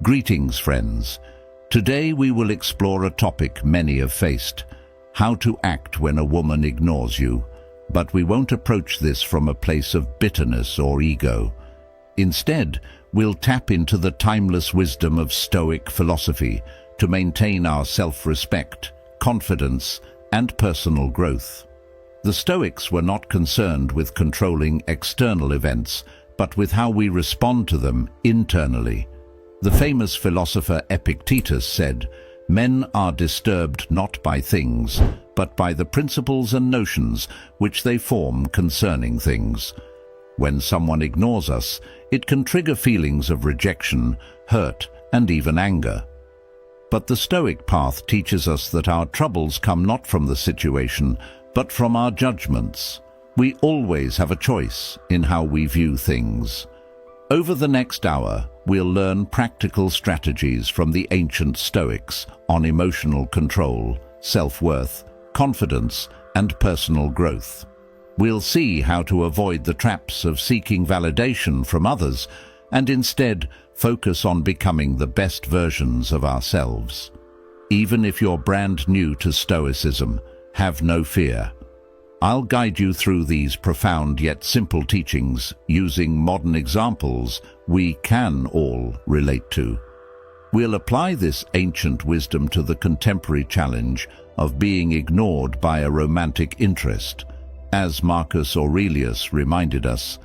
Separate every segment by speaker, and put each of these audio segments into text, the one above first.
Speaker 1: Greetings, friends. Today we will explore a topic many have faced: how to act when a woman ignores you. But we won't approach this from a place of bitterness or ego. Instead, we'll tap into the timeless wisdom of Stoic philosophy to maintain our self-respect, confidence, and personal growth. The Stoics were not concerned with controlling external events, but with how we respond to them internally. The famous philosopher Epictetus said, "Men are disturbed not by things, but by the principles and notions which they form concerning things." When someone ignores us, it can trigger feelings of rejection, hurt, and even anger. But the Stoic path teaches us that our troubles come not from the situation, but from our judgments. We always have a choice in how we view things. Over the next hour, we'll learn practical strategies from the ancient Stoics on emotional control, self-worth, confidence, and personal growth. We'll see how to avoid the traps of seeking validation from others and instead focus on becoming the best versions of ourselves. Even if you're brand new to Stoicism, have no fear. I'll guide you through these profound yet simple teachings using modern examples we can all relate to. We'll apply this ancient wisdom to the contemporary challenge of being ignored by a romantic interest. As Marcus Aurelius reminded us,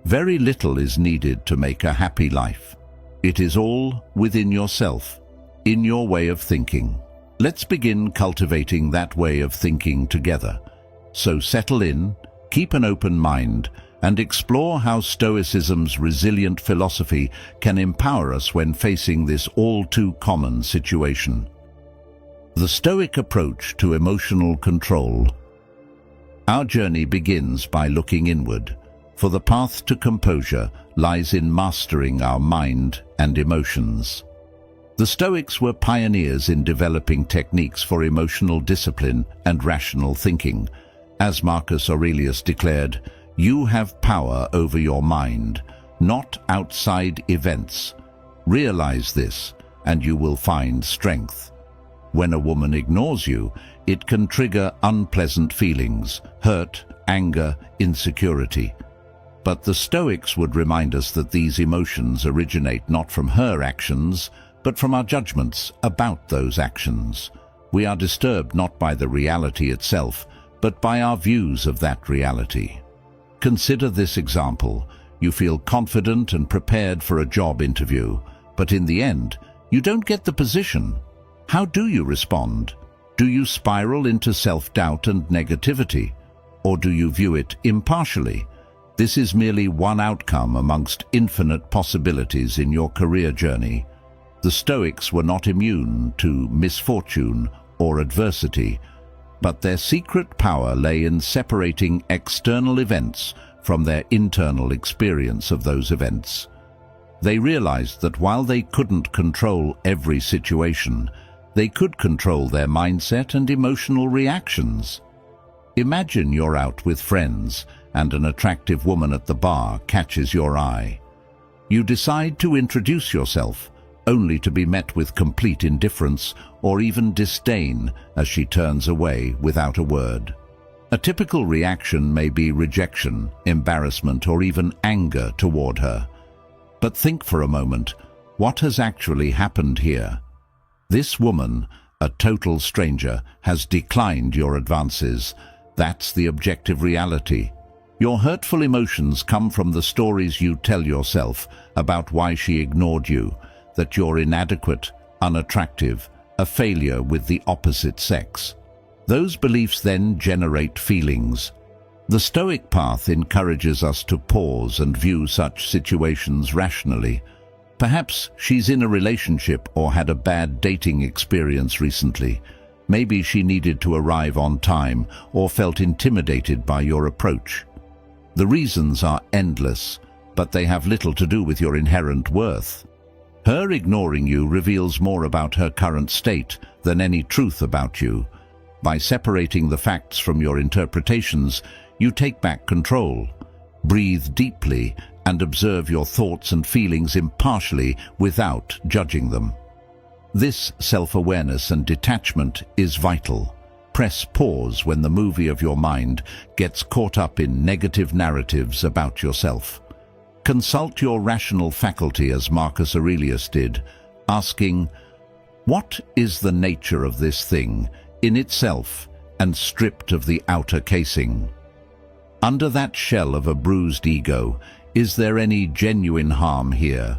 Speaker 1: very little is needed to make a happy life. It is all within yourself, in your way of thinking. Let's begin cultivating that way of thinking together. So settle in, keep an open mind, and explore how Stoicism's resilient philosophy can empower us when facing this all-too-common situation. The Stoic approach to emotional control. Our journey begins by looking inward, for the path to composure lies in mastering our mind and emotions. The Stoics were pioneers in developing techniques for emotional discipline and rational thinking. As Marcus Aurelius declared, "You have power over your mind, not outside events. Realize this, and you will find strength." When a woman ignores you, it can trigger unpleasant feelings, hurt, anger, insecurity. But the Stoics would remind us that these emotions originate not from her actions, but from our judgments about those actions. We are disturbed not by the reality itself, but by our views of that reality. Consider this example. You feel confident and prepared for a job interview, but in the end, you don't get the position. How do you respond? Do you spiral into self-doubt and negativity? Or do you view it impartially? This is merely one outcome amongst infinite possibilities in your career journey. The Stoics were not immune to misfortune or adversity, but their secret power lay in separating external events from their internal experience of those events. They realized that while they couldn't control every situation, they could control their mindset and emotional reactions. Imagine you're out with friends and an attractive woman at the bar catches your eye. You decide to introduce yourself, only to be met with complete indifference or even disdain as she turns away without a word. A typical reaction may be rejection, embarrassment, or even anger toward her. But think for a moment, what has actually happened here? This woman, a total stranger, has declined your advances. That's the objective reality. Your hurtful emotions come from the stories you tell yourself about why she ignored you, that you're inadequate, unattractive, a failure with the opposite sex. Those beliefs then generate feelings. The Stoic path encourages us to pause and view such situations rationally. Perhaps she's in a relationship or had a bad dating experience recently. Maybe she needed to arrive on time or felt intimidated by your approach. The reasons are endless, but they have little to do with your inherent worth. Her ignoring you reveals more about her current state than any truth about you. By separating the facts from your interpretations, you take back control. Breathe deeply and observe your thoughts and feelings impartially without judging them. This self-awareness and detachment is vital. Press pause when the movie of your mind gets caught up in negative narratives about yourself. Consult your rational faculty as Marcus Aurelius did, asking, what is the nature of this thing in itself and stripped of the outer casing? Under that shell of a bruised ego, is there any genuine harm here?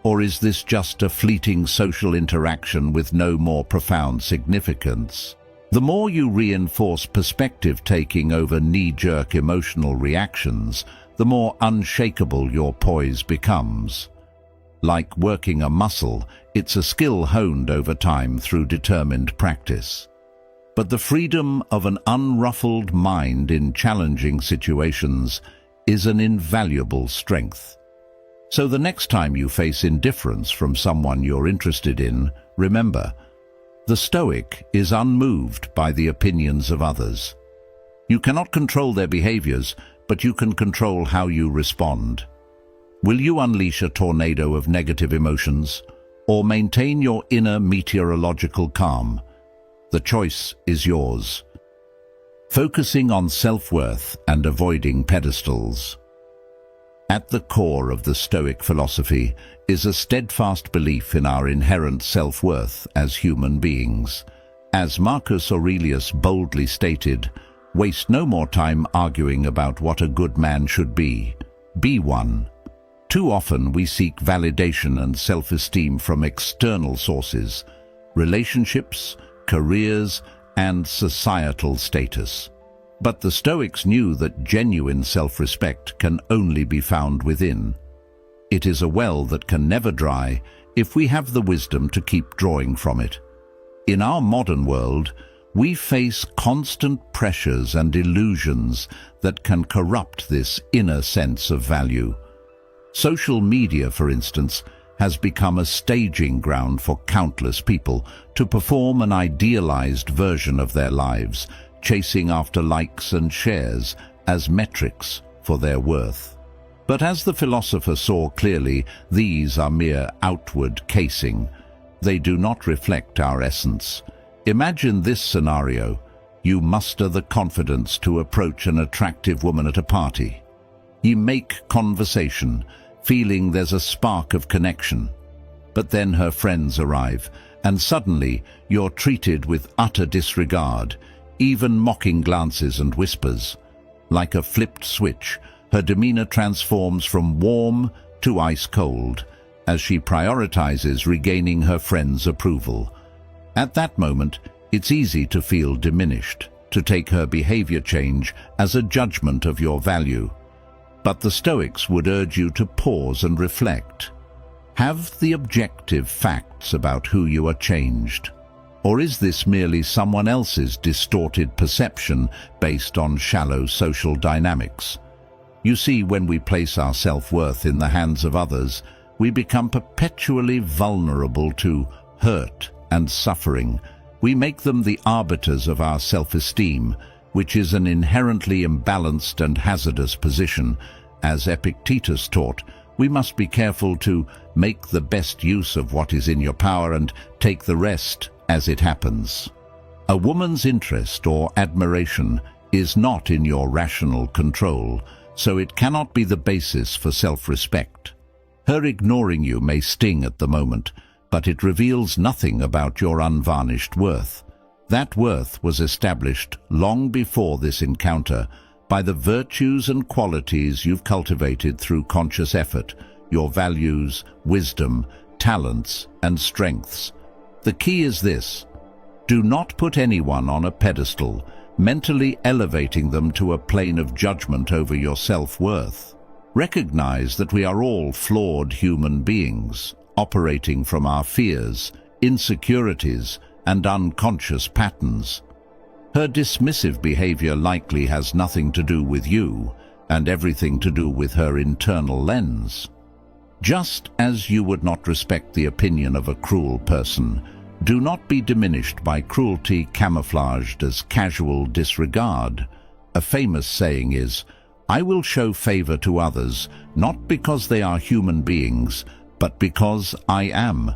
Speaker 1: Or is this just a fleeting social interaction with no more profound significance? The more you reinforce perspective-taking over knee-jerk emotional reactions, the more unshakable your poise becomes. Like working a muscle, it's a skill honed over time through determined practice. But the freedom of an unruffled mind in challenging situations is an invaluable strength. So the next time you face indifference from someone you're interested in, remember, the Stoic is unmoved by the opinions of others. You cannot control their behaviors, but you can control how you respond. Will you unleash a tornado of negative emotions, or maintain your inner meteorological calm? The choice is yours. Focusing on self-worth and avoiding pedestals. At the core of the Stoic philosophy is a steadfast belief in our inherent self-worth as human beings. As Marcus Aurelius boldly stated, waste no more time arguing about what a good man should be. Be one. Too often we seek validation and self-esteem from external sources, relationships, careers, and societal status. But the Stoics knew that genuine self-respect can only be found within. It is a well that can never dry if we have the wisdom to keep drawing from it. In our modern world, we face constant pressures and illusions that can corrupt this inner sense of value. Social media, for instance, has become a staging ground for countless people to perform an idealized version of their lives, chasing after likes and shares as metrics for their worth. But as the philosopher saw clearly, these are mere outward casing. They do not reflect our essence. Imagine this scenario. You muster the confidence to approach an attractive woman at a party. You make conversation, feeling there's a spark of connection. But then her friends arrive, and suddenly you're treated with utter disregard, even mocking glances and whispers. Like a flipped switch, her demeanor transforms from warm to ice-cold as she prioritizes regaining her friends' approval. At that moment, it's easy to feel diminished, to take her behavior change as a judgment of your value. But the Stoics would urge you to pause and reflect. Have the objective facts about who you are changed. Or is this merely someone else's distorted perception based on shallow social dynamics? You see, when we place our self-worth in the hands of others, we become perpetually vulnerable to hurt and suffering. We make them the arbiters of our self-esteem, which is an inherently imbalanced and hazardous position. As Epictetus taught, we must be careful to make the best use of what is in your power and take the rest as it happens. A woman's interest or admiration is not in your rational control, so it cannot be the basis for self-respect. Her ignoring you may sting at the moment, but it reveals nothing about your unvarnished worth. That worth was established long before this encounter by the virtues and qualities you've cultivated through conscious effort, your values, wisdom, talents, and strengths. The key is this: do not put anyone on a pedestal, mentally elevating them to a plane of judgment over your self-worth. Recognize that we are all flawed human beings, operating from our fears, insecurities, and unconscious patterns. Her dismissive behavior likely has nothing to do with you, and everything to do with her internal lens. Just as you would not respect the opinion of a cruel person, do not be diminished by cruelty camouflaged as casual disregard. A famous saying is, I will show favor to others, not because they are human beings, but because I am.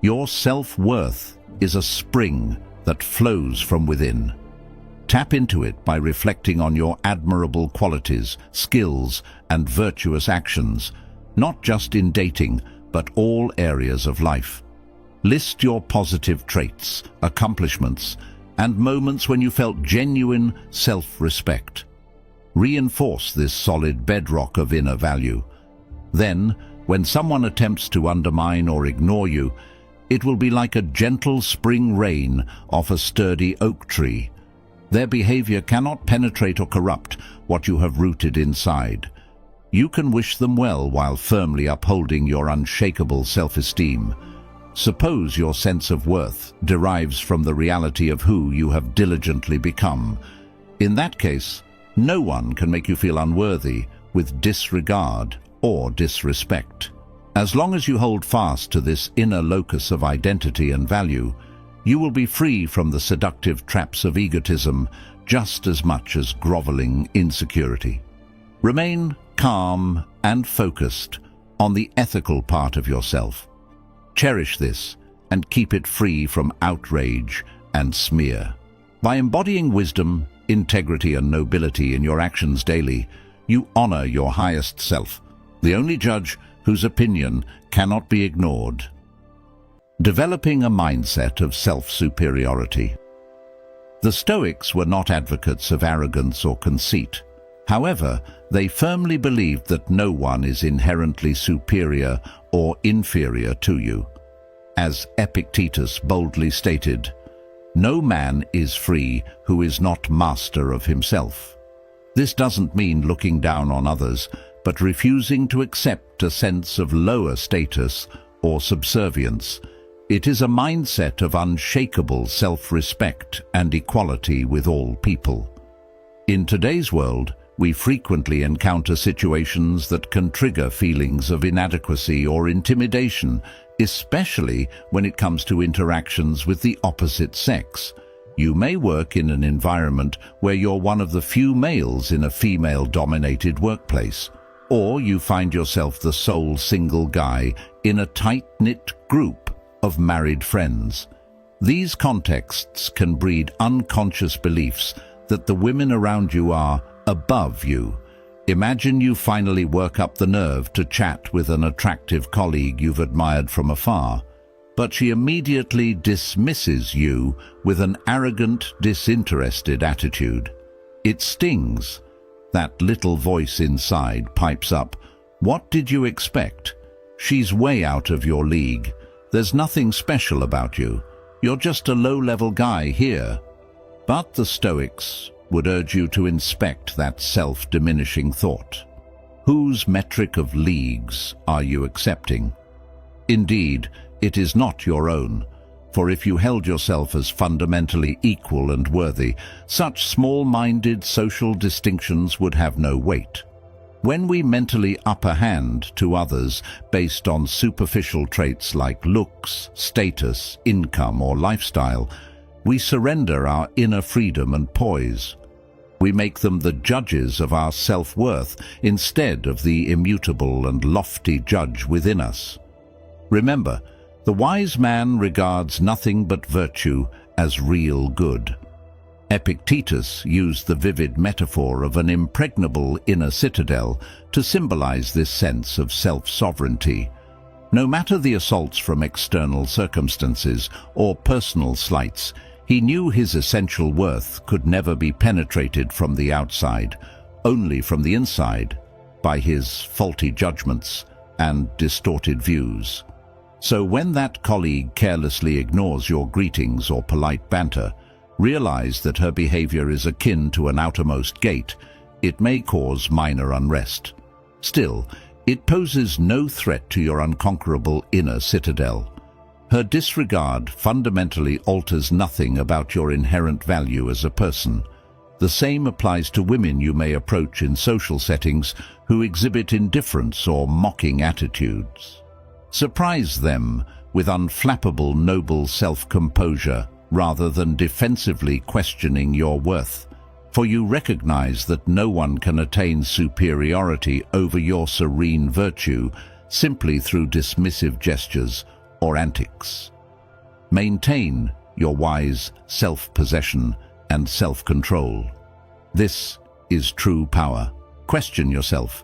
Speaker 1: Your self-worth is a spring that flows from within. Tap into it by reflecting on your admirable qualities, skills, and virtuous actions, not just in dating, but all areas of life. List your positive traits, accomplishments, and moments when you felt genuine self-respect. Reinforce this solid bedrock of inner value. Then, when someone attempts to undermine or ignore you, it will be like a gentle spring rain off a sturdy oak tree. Their behavior cannot penetrate or corrupt what you have rooted inside. You can wish them well while firmly upholding your unshakable self-esteem. Suppose your sense of worth derives from the reality of who you have diligently become. In that case, no one can make you feel unworthy with disregard or disrespect. As long as you hold fast to this inner locus of identity and value, you will be free from the seductive traps of egotism just as much as groveling insecurity. Remain calm and focused on the ethical part of yourself. Cherish this and keep it free from outrage and smear. By embodying wisdom, integrity, and nobility in your actions daily, you honor your highest self, the only judge whose opinion cannot be ignored. Developing a mindset of self-superiority. The Stoics were not advocates of arrogance or conceit. However, they firmly believed that no one is inherently superior or inferior to you. As Epictetus boldly stated, "No man is free who is not master of himself." This doesn't mean looking down on others, but refusing to accept a sense of lower status or subservience. It is a mindset of unshakable self-respect and equality with all people. In today's world, we frequently encounter situations that can trigger feelings of inadequacy or intimidation, especially when it comes to interactions with the opposite sex. You may work in an environment where you're one of the few males in a female-dominated workplace, or you find yourself the sole single guy in a tight-knit group of married friends. These contexts can breed unconscious beliefs that the women around you are above you. Imagine you finally work up the nerve to chat with an attractive colleague you've admired from afar, but she immediately dismisses you with an arrogant, disinterested attitude. It stings. That little voice inside pipes up, "What did you expect? She's way out of your league. There's nothing special about you. You're just a low-level guy here." But the Stoics would urge you to inspect that self-diminishing thought. Whose metric of leagues are you accepting? Indeed, it is not your own, for if you held yourself as fundamentally equal and worthy, such small-minded social distinctions would have no weight. When we mentally upper hand to others based on superficial traits like looks, status, income, or lifestyle, we surrender our inner freedom and poise. We make them the judges of our self-worth instead of the immutable and lofty judge within us. Remember, the wise man regards nothing but virtue as real good. Epictetus used the vivid metaphor of an impregnable inner citadel to symbolize this sense of self-sovereignty. No matter the assaults from external circumstances or personal slights, he knew his essential worth could never be penetrated from the outside, only from the inside, by his faulty judgments and distorted views. So when that colleague carelessly ignores your greetings or polite banter, realize that her behavior is akin to an outermost gate. It may cause minor unrest. Still, it poses no threat to your unconquerable inner citadel. Her disregard fundamentally alters nothing about your inherent value as a person. The same applies to women you may approach in social settings who exhibit indifference or mocking attitudes. Surprise them with unflappable noble self-composure rather than defensively questioning your worth. for you recognize that no one can attain superiority over your serene virtue simply through dismissive gestures or antics. Maintain your wise self-possession and self-control. This is true power. Question yourself,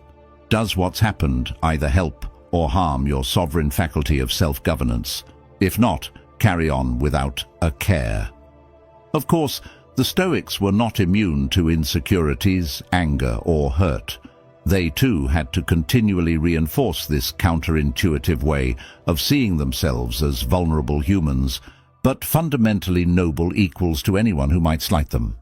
Speaker 1: does what's happened either help or harm your sovereign faculty of self-governance? If not, carry on without a care. Of course, the Stoics were not immune to insecurities, anger, or hurt. They too had to continually reinforce this counterintuitive way of seeing themselves as vulnerable humans, but fundamentally noble equals to anyone who might slight them.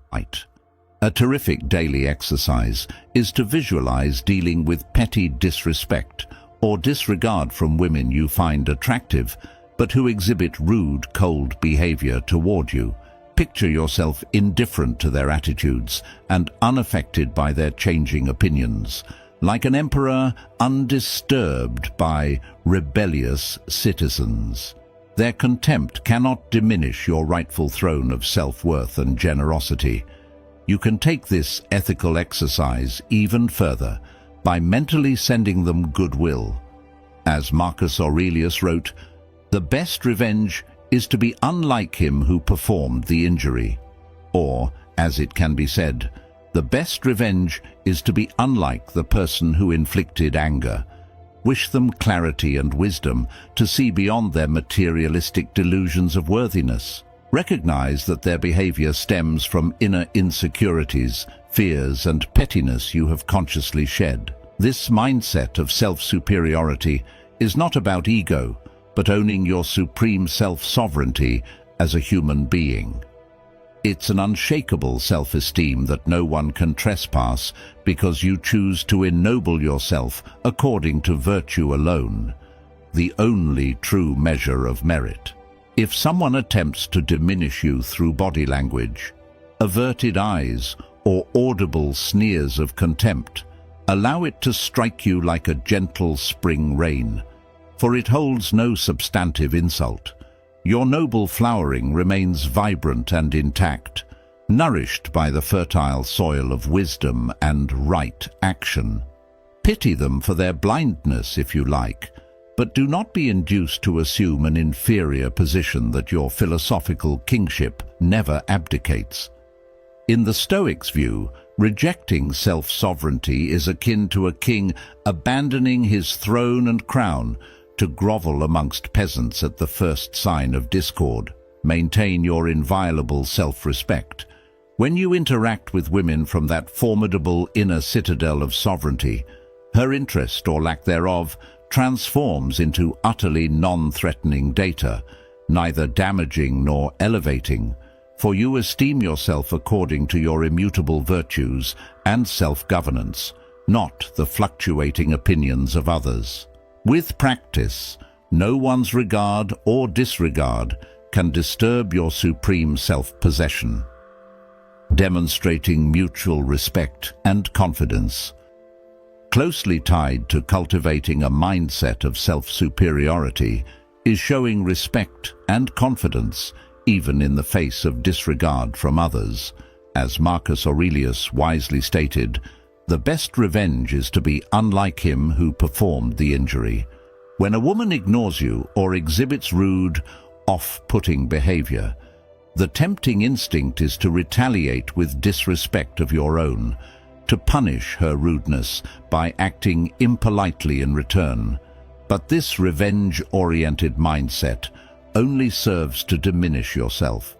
Speaker 1: A terrific daily exercise is to visualize dealing with petty disrespect or disregard from women you find attractive, but who exhibit rude, cold behavior toward you. Picture yourself indifferent to their attitudes and unaffected by their changing opinions, like an emperor undisturbed by rebellious citizens. Their contempt cannot diminish your rightful throne of self-worth and generosity. You can take this ethical exercise even further by mentally sending them goodwill. As Marcus Aurelius wrote, "The best revenge is to be unlike him who performed the injury." Or, as it can be said, the best revenge is to be unlike the person who inflicted anger. Wish them clarity and wisdom to see beyond their materialistic delusions of worthiness. Recognize that their behavior stems from inner insecurities, fears, and pettiness you have consciously shed. This mindset of self-superiority is not about ego, but owning your supreme self-sovereignty as a human being. It's an unshakable self-esteem that no one can trespass because you choose to ennoble yourself according to virtue alone, the only true measure of merit. If someone attempts to diminish you through body language, averted eyes, or audible sneers of contempt, allow it to strike you like a gentle spring rain, for it holds no substantive insult. Your noble flowering remains vibrant and intact, nourished by the fertile soil of wisdom and right action. Pity them for their blindness if you like, but do not be induced to assume an inferior position that your philosophical kingship never abdicates. In the Stoics' view, rejecting self-sovereignty is akin to a king abandoning his throne and crown to grovel amongst peasants at the first sign of discord. Maintain your inviolable self-respect. When you interact with women from that formidable inner citadel of sovereignty, her interest or lack thereof transforms into utterly non-threatening data, neither damaging nor elevating, for you esteem yourself according to your immutable virtues and self-governance, not the fluctuating opinions of others. With practice, no one's regard or disregard can disturb your supreme self-possession. Demonstrating mutual respect and confidence. Closely tied to cultivating a mindset of self-superiority is showing respect and confidence even in the face of disregard from others. As Marcus Aurelius wisely stated, "The best revenge is to be unlike him who performed the injury." When a woman ignores you or exhibits rude, off-putting behavior, the tempting instinct is to retaliate with disrespect of your own, to punish her rudeness by acting impolitely in return. But this revenge-oriented mindset only serves to diminish yourself.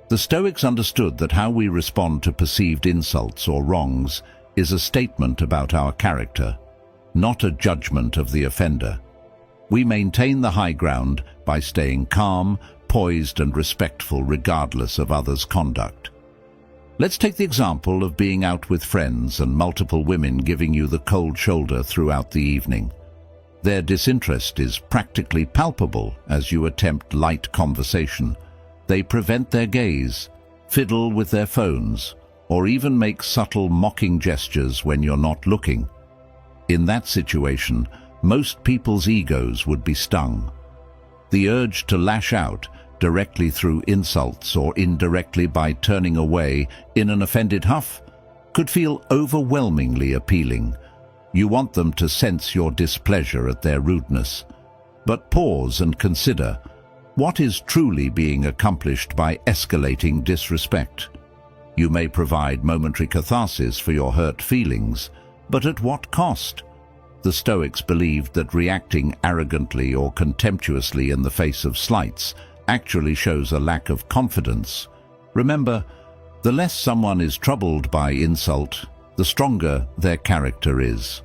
Speaker 1: The Stoics understood that how we respond to perceived insults or wrongs is a statement about our character, not a judgment of the offender. We maintain the high ground by staying calm, poised and respectful regardless of others' conduct. Let's take the example of being out with friends and multiple women giving you the cold shoulder throughout the evening. Their disinterest is practically palpable as you attempt light conversation. They prevent their gaze, fiddle with their phones, or even make subtle mocking gestures when you're not looking. In that situation, most people's egos would be stung. The urge to lash out, directly through insults or indirectly by turning away in an offended huff, could feel overwhelmingly appealing. You want them to sense your displeasure at their rudeness. But pause and consider, what is truly being accomplished by escalating disrespect? You may provide momentary catharsis for your hurt feelings, but at what cost? The Stoics believed that reacting arrogantly or contemptuously in the face of slights actually shows a lack of confidence. Remember, the less someone is troubled by insult, the stronger their character is.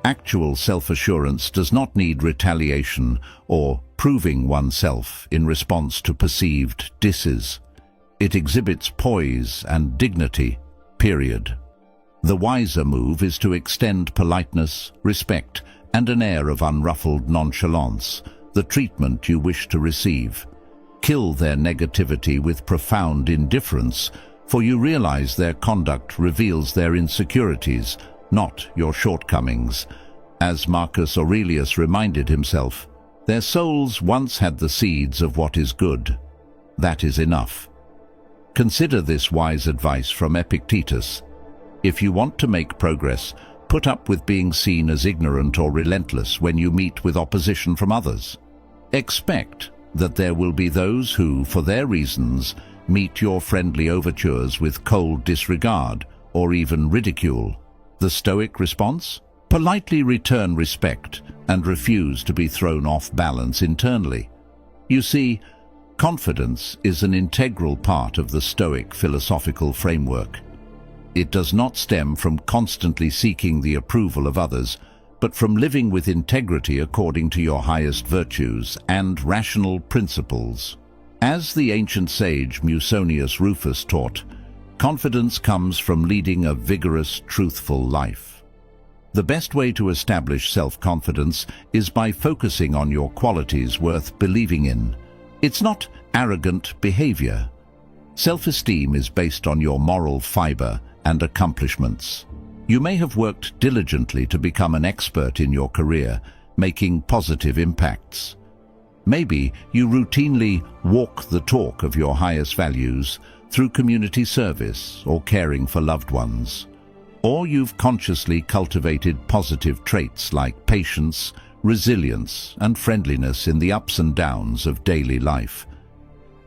Speaker 1: Actual self-assurance does not need retaliation or proving oneself in response to perceived disses. It exhibits poise and dignity, period. The wiser move is to extend politeness, respect, and an air of unruffled nonchalance, the treatment you wish to receive. Kill their negativity with profound indifference, for you realize their conduct reveals their insecurities, not your shortcomings. As Marcus Aurelius reminded himself, their souls once had the seeds of what is good. That is enough. Consider this wise advice from Epictetus. If you want to make progress, put up with being seen as ignorant or relentless when you meet with opposition from others. Expect that there will be those who, for their reasons, meet your friendly overtures with cold disregard or even ridicule. The Stoic response? Politely return respect and refuse to be thrown off balance internally. You see, confidence is an integral part of the Stoic philosophical framework. It does not stem from constantly seeking the approval of others, but from living with integrity according to your highest virtues and rational principles. As the ancient sage Musonius Rufus taught, confidence comes from leading a vigorous, truthful life. The best way to establish self-confidence is by focusing on your qualities worth believing in. It's not arrogant behavior. Self-esteem is based on your moral fiber and accomplishments. You may have worked diligently to become an expert in your career, making positive impacts. Maybe you routinely walk the talk of your highest values through community service or caring for loved ones. Or you've consciously cultivated positive traits like patience, resilience, and friendliness in the ups and downs of daily life.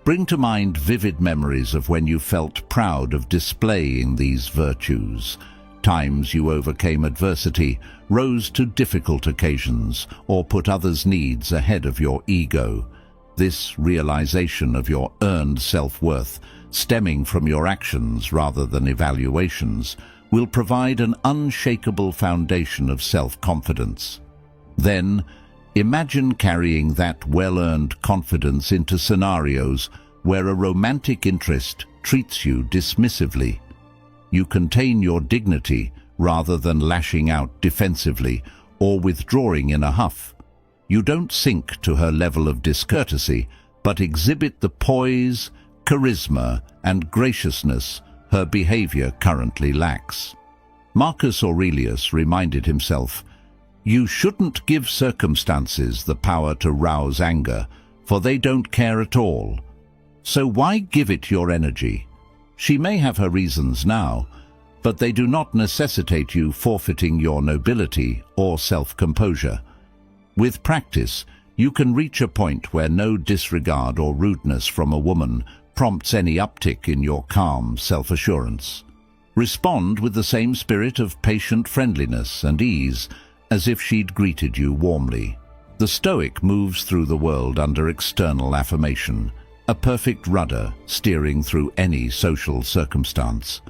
Speaker 1: Bring to mind vivid memories of when you felt proud of displaying these virtues, times you overcame adversity, rose to difficult occasions, or put others' needs ahead of your ego. This realization of your earned self-worth, stemming from your actions rather than evaluations, will provide an unshakable foundation of self-confidence. Then, imagine carrying that well-earned confidence into scenarios where a romantic interest treats you dismissively. You contain your dignity rather than lashing out defensively or withdrawing in a huff. You don't sink to her level of discourtesy, but exhibit the poise, charisma, and graciousness her behavior currently lacks. Marcus Aurelius reminded himself, "You shouldn't give circumstances the power to rouse anger, for they don't care at all. So why give it your energy? She may have her reasons now, but they do not necessitate you forfeiting your nobility or self-composure. With practice, you can reach a point where no disregard or rudeness from a woman prompts any uptick in your calm self-assurance. Respond with the same spirit of patient friendliness and ease as if she'd greeted you warmly. The Stoic moves through the world under external affirmation, a perfect rudder steering through any social circumstance.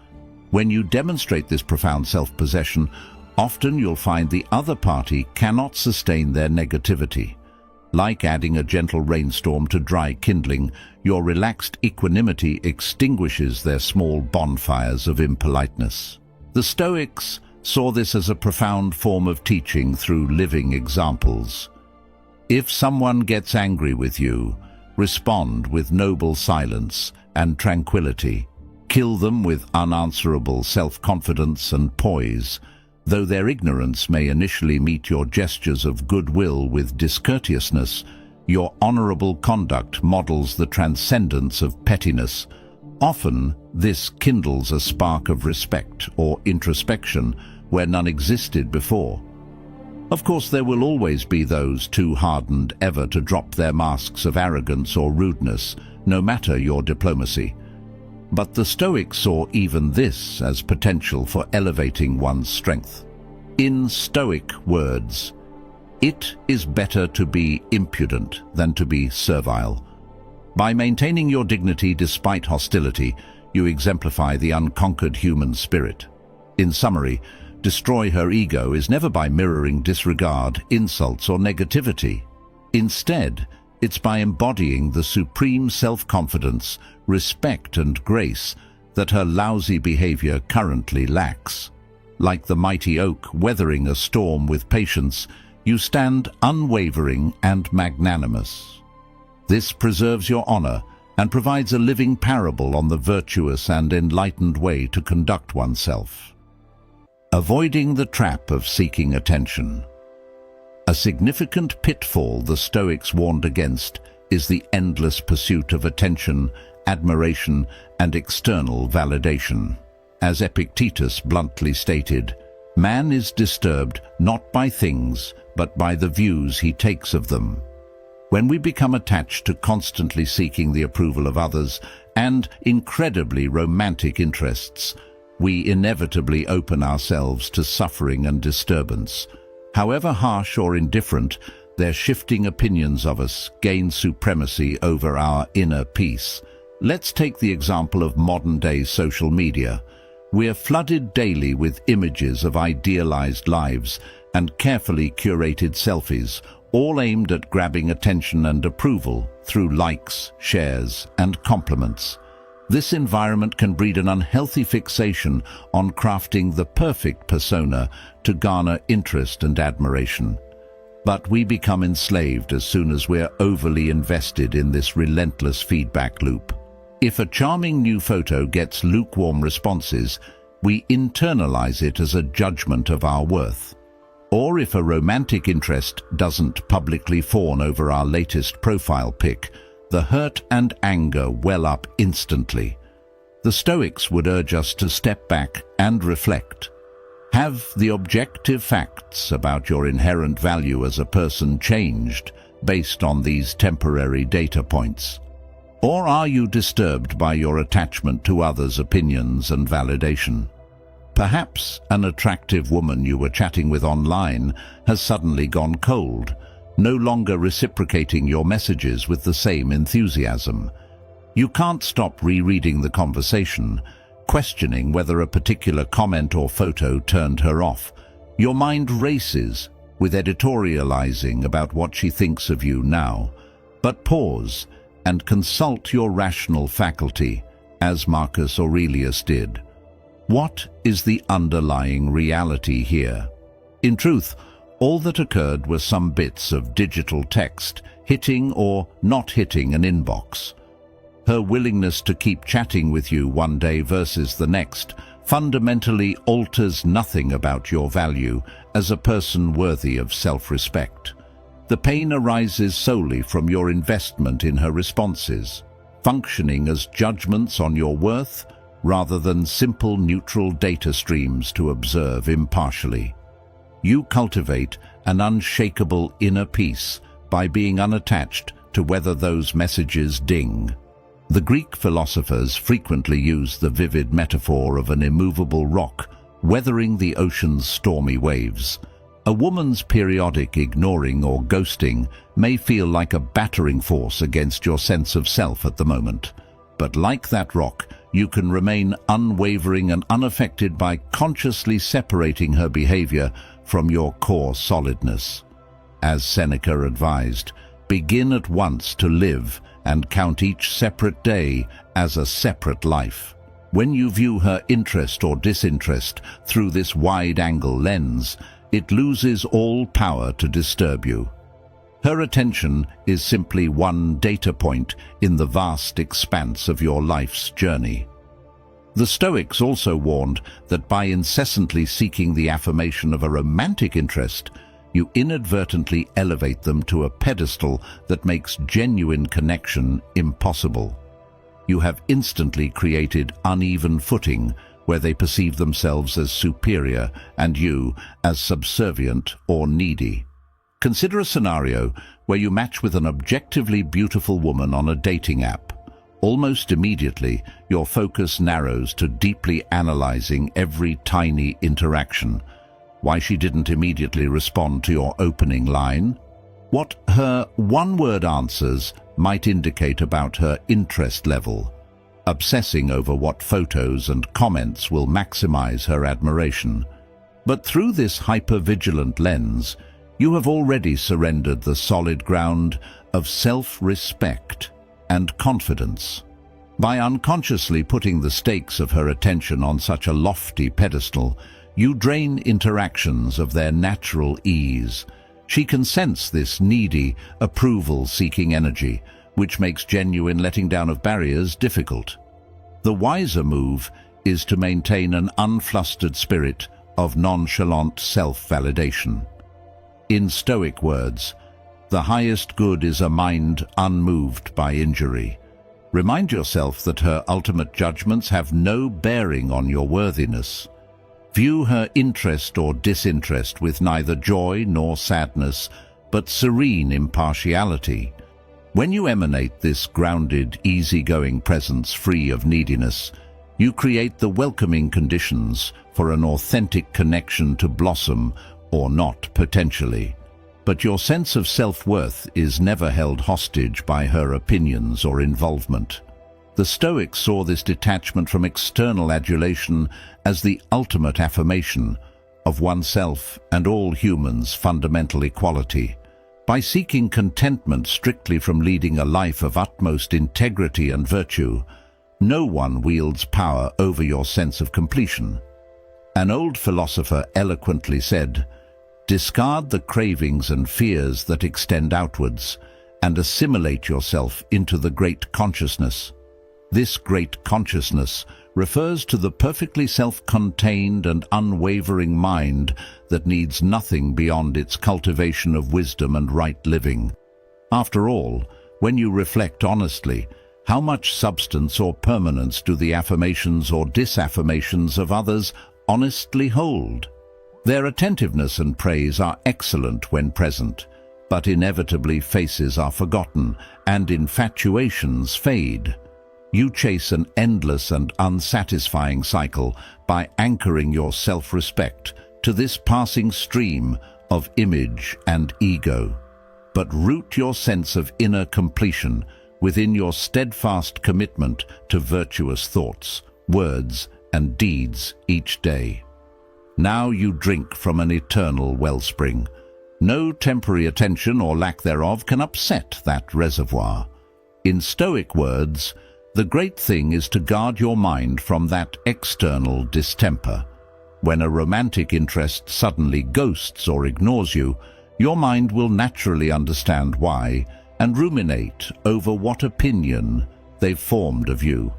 Speaker 1: When you demonstrate this profound self-possession, often you'll find the other party cannot sustain their negativity. Like adding a gentle rainstorm to dry kindling, your relaxed equanimity extinguishes their small bonfires of impoliteness. The Stoics saw this as a profound form of teaching through living examples. If someone gets angry with you, respond with noble silence and tranquility. Kill them with unanswerable self-confidence and poise. Though their ignorance may initially meet your gestures of goodwill with discourteousness, your honorable conduct models the transcendence of pettiness, Often, this kindles a spark of respect or introspection where none existed before. Of course, there will always be those too hardened ever to drop their masks of arrogance or rudeness, no matter your diplomacy. But the Stoics saw even this as potential for elevating one's strength. In Stoic words, "It is better to be impudent than to be servile." By maintaining your dignity despite hostility, you exemplify the unconquered human spirit. In summary, destroy her ego is never by mirroring disregard, insults, or negativity. Instead, it's by embodying the supreme self-confidence, respect, and grace that her lousy behavior currently lacks. Like the mighty oak weathering a storm with patience, you stand unwavering and magnanimous. This preserves your honor and provides a living parable on the virtuous and enlightened way to conduct oneself. Avoiding the trap of seeking attention. A significant pitfall the Stoics warned against is the endless pursuit of attention, admiration, and external validation. As Epictetus bluntly stated, man is disturbed not by things, but by the views he takes of them. When we become attached to constantly seeking the approval of others and incredibly romantic interests, we inevitably open ourselves to suffering and disturbance. However harsh or indifferent, their shifting opinions of us gain supremacy over our inner peace. Let's take the example of modern-day social media. We're flooded daily with images of idealized lives and carefully curated selfies, all aimed at grabbing attention and approval through likes, shares, and compliments. This environment can breed an unhealthy fixation on crafting the perfect persona to garner interest and admiration. But we become enslaved as soon as we're overly invested in this relentless feedback loop. If a charming new photo gets lukewarm responses, we internalize it as a judgment of our worth. Or if a romantic interest doesn't publicly fawn over our latest profile pic, the hurt and anger well up instantly. The Stoics would urge us to step back and reflect. Have the objective facts about your inherent value as a person changed based on these temporary data points? Or are you disturbed by your attachment to others' opinions and validation? Perhaps an attractive woman you were chatting with online has suddenly gone cold, no longer reciprocating your messages with the same enthusiasm. You can't stop rereading the conversation, questioning whether a particular comment or photo turned her off. Your mind races with editorializing about what she thinks of you now. But pause and consult your rational faculty, as Marcus Aurelius did. What is the underlying reality here? In truth, all that occurred were some bits of digital text hitting or not hitting an inbox. Her willingness to keep chatting with you one day versus the next fundamentally alters nothing about your value as a person worthy of self-respect. The pain arises solely from your investment in her responses, functioning as judgments on your worth rather than simple neutral data streams to observe impartially. You cultivate an unshakable inner peace by being unattached to whether those messages ding. The Greek philosophers frequently use the vivid metaphor of an immovable rock weathering the ocean's stormy waves. A woman's periodic ignoring or ghosting may feel like a battering force against your sense of self at the moment. But like that rock, you can remain unwavering and unaffected by consciously separating her behavior from your core solidness. As Seneca advised, begin at once to live and count each separate day as a separate life. When you view her interest or disinterest through this wide-angle lens, it loses all power to disturb you. Her attention is simply one data point in the vast expanse of your life's journey. The Stoics also warned that by incessantly seeking the affirmation of a romantic interest, you inadvertently elevate them to a pedestal that makes genuine connection impossible. you have instantly created uneven footing where they perceive themselves as superior and you as subservient or needy. Consider a scenario where you match with an objectively beautiful woman on a dating app. Almost immediately, your focus narrows to deeply analyzing every tiny interaction. Why she didn't immediately respond to your opening line? What her one-word answers might indicate about her interest level. Obsessing over what photos and comments will maximize her admiration. But through this hyper-vigilant lens, you have already surrendered the solid ground of self-respect and confidence. By unconsciously putting the stakes of her attention on such a lofty pedestal, you drain interactions of their natural ease. She can sense this needy, approval-seeking energy, which makes genuine letting down of barriers difficult. The wiser move is to maintain an unflustered spirit of nonchalant self-validation. In Stoic words, the highest good is a mind unmoved by injury. Remind yourself that her ultimate judgments have no bearing on your worthiness. View her interest or disinterest with neither joy nor sadness, but serene impartiality. When you emanate this grounded, easygoing presence free of neediness, you create the welcoming conditions for an authentic connection to blossom, or not potentially. But your sense of self-worth is never held hostage by her opinions or involvement. The Stoics saw this detachment from external adulation as the ultimate affirmation of oneself and all humans' fundamental equality. By seeking contentment strictly from leading a life of utmost integrity and virtue, no one wields power over your sense of completion. An old philosopher eloquently said, "Discard the cravings and fears that extend outwards, and assimilate yourself into the great consciousness." This great consciousness refers to the perfectly self-contained and unwavering mind that needs nothing beyond its cultivation of wisdom and right living. After all, when you reflect honestly, how much substance or permanence do the affirmations or disaffirmations of others honestly hold? Their attentiveness and praise are excellent when present, but inevitably faces are forgotten and infatuations fade. You chase an endless and unsatisfying cycle by anchoring your self-respect to this passing stream of image and ego. But root your sense of inner completion within your steadfast commitment to virtuous thoughts, words, and deeds each day. Now you drink from an eternal wellspring. No temporary attention or lack thereof can upset that reservoir. In Stoic words, the great thing is to guard your mind from that external distemper. When a romantic interest suddenly ghosts or ignores you, your mind will naturally understand why and ruminate over what opinion they've formed of you.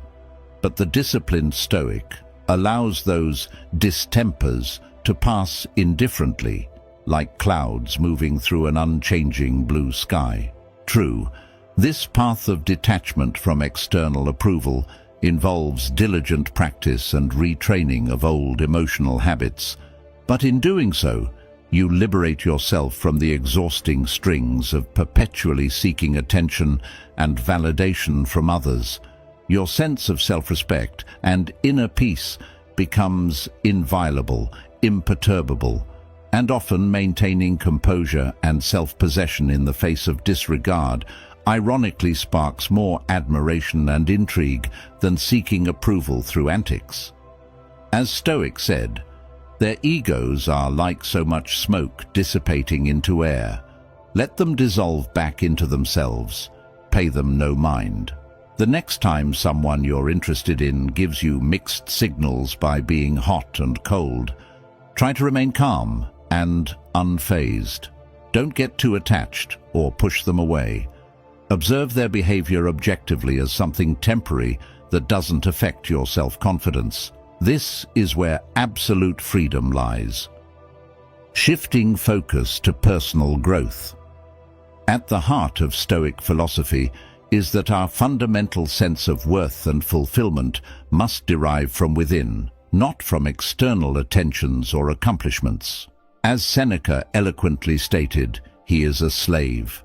Speaker 1: But the disciplined Stoic allows those distempers to pass indifferently, like clouds moving through an unchanging blue sky. True, this path of detachment from external approval involves diligent practice and retraining of old emotional habits, but in doing so, you liberate yourself from the exhausting strings of perpetually seeking attention and validation from others. Your sense of self-respect and inner peace becomes inviolable, imperturbable, and often maintaining composure and self-possession in the face of disregard ironically sparks more admiration and intrigue than seeking approval through antics. As Stoic said, their egos are like so much smoke dissipating into air. Let them dissolve back into themselves. Pay them no mind. The next time someone you're interested in gives you mixed signals by being hot and cold, try to remain calm and unfazed. Don't get too attached or push them away. Observe their behavior objectively as something temporary that doesn't affect your self-confidence. This is where absolute freedom lies. Shifting focus to personal growth. At the heart of Stoic philosophy is that our fundamental sense of worth and fulfillment must derive from within, not from external attentions or accomplishments. As Seneca eloquently stated, he is a slave.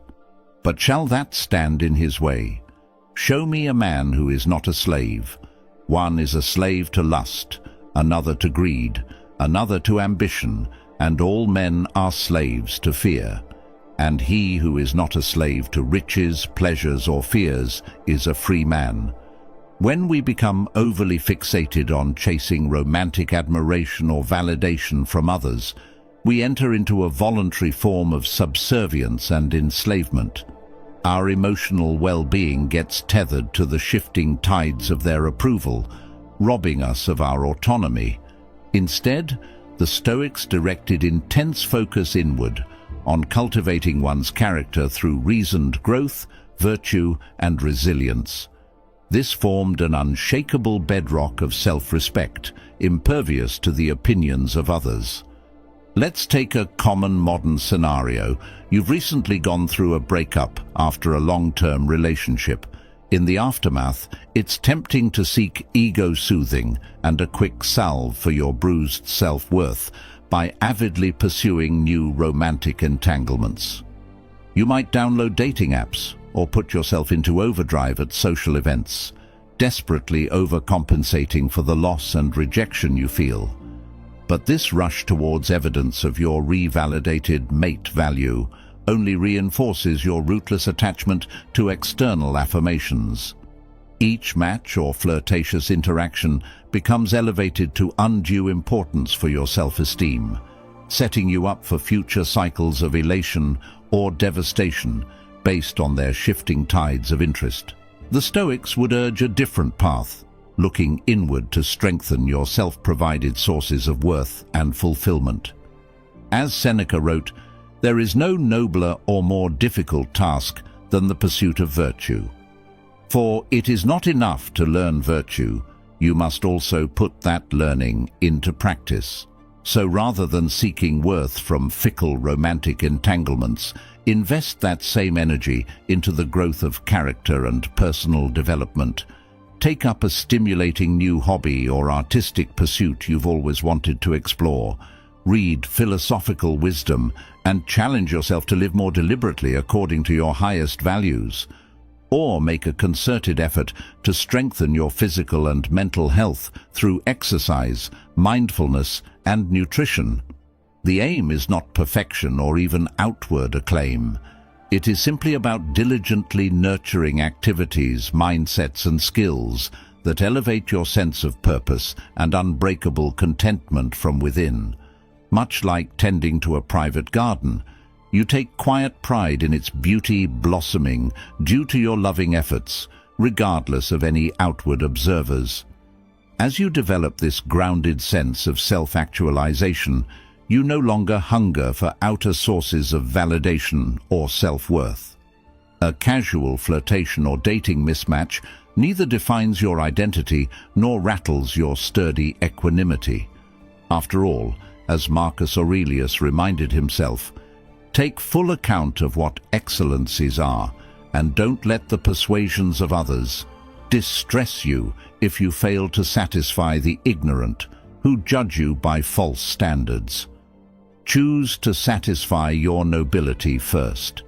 Speaker 1: But shall that stand in his way? Show me a man who is not a slave. One is a slave to lust, another to greed, another to ambition, and all men are slaves to fear. And he who is not a slave to riches, pleasures, or fears is a free man. When we become overly fixated on chasing romantic admiration or validation from others, we enter into a voluntary form of subservience and enslavement. Our emotional well-being gets tethered to the shifting tides of their approval, robbing us of our autonomy. Instead, the Stoics directed intense focus inward, on cultivating one's character through reasoned growth, virtue, and resilience. This formed an unshakable bedrock of self-respect, impervious to the opinions of others. Let's take a common modern scenario. You've recently gone through a breakup after a long-term relationship. In the aftermath, it's tempting to seek ego-soothing and a quick salve for your bruised self-worth by avidly pursuing new romantic entanglements. You might download dating apps or put yourself into overdrive at social events, desperately overcompensating for the loss and rejection you feel. But this rush towards evidence of your revalidated mate value only reinforces your rootless attachment to external affirmations. Each match or flirtatious interaction becomes elevated to undue importance for your self-esteem, setting you up for future cycles of elation or devastation based on their shifting tides of interest. The Stoics would urge a different path, looking inward to strengthen your self-provided sources of worth and fulfillment. As Seneca wrote, there is no nobler or more difficult task than the pursuit of virtue. For it is not enough to learn virtue, you must also put that learning into practice. So rather than seeking worth from fickle romantic entanglements, invest that same energy into the growth of character and personal development. Take up a stimulating new hobby or artistic pursuit you've always wanted to explore. Read philosophical wisdom and challenge yourself to live more deliberately according to your highest values. Or make a concerted effort to strengthen your physical and mental health through exercise, mindfulness, and nutrition. The aim is not perfection or even outward acclaim. It is simply about diligently nurturing activities, mindsets, and skills that elevate your sense of purpose and unbreakable contentment from within. Much like tending to a private garden, you take quiet pride in its beauty blossoming due to your loving efforts, regardless of any outward observers. As you develop this grounded sense of self-actualization, you no longer hunger for outer sources of validation or self-worth. A casual flirtation or dating mismatch neither defines your identity nor rattles your sturdy equanimity. After all, as Marcus Aurelius reminded himself, take full account of what excellencies are, and don't let the persuasions of others distress you if you fail to satisfy the ignorant who judge you by false standards. Choose to satisfy your nobility first.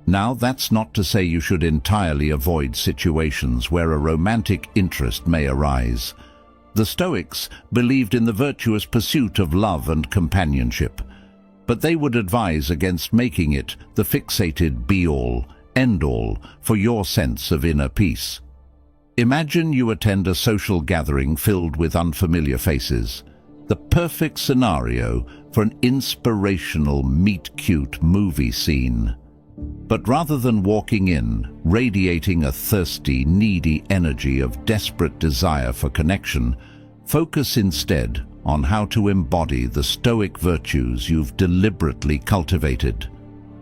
Speaker 1: Now, that's not to say you should entirely avoid situations where a romantic interest may arise. The Stoics believed in the virtuous pursuit of love and companionship, but they would advise against making it the fixated be-all, end-all for your sense of inner peace. Imagine you attend a social gathering filled with unfamiliar faces, the perfect scenario for an inspirational meet-cute movie scene. But rather than walking in, radiating a thirsty, needy energy of desperate desire for connection, focus instead on how to embody the Stoic virtues you've deliberately cultivated.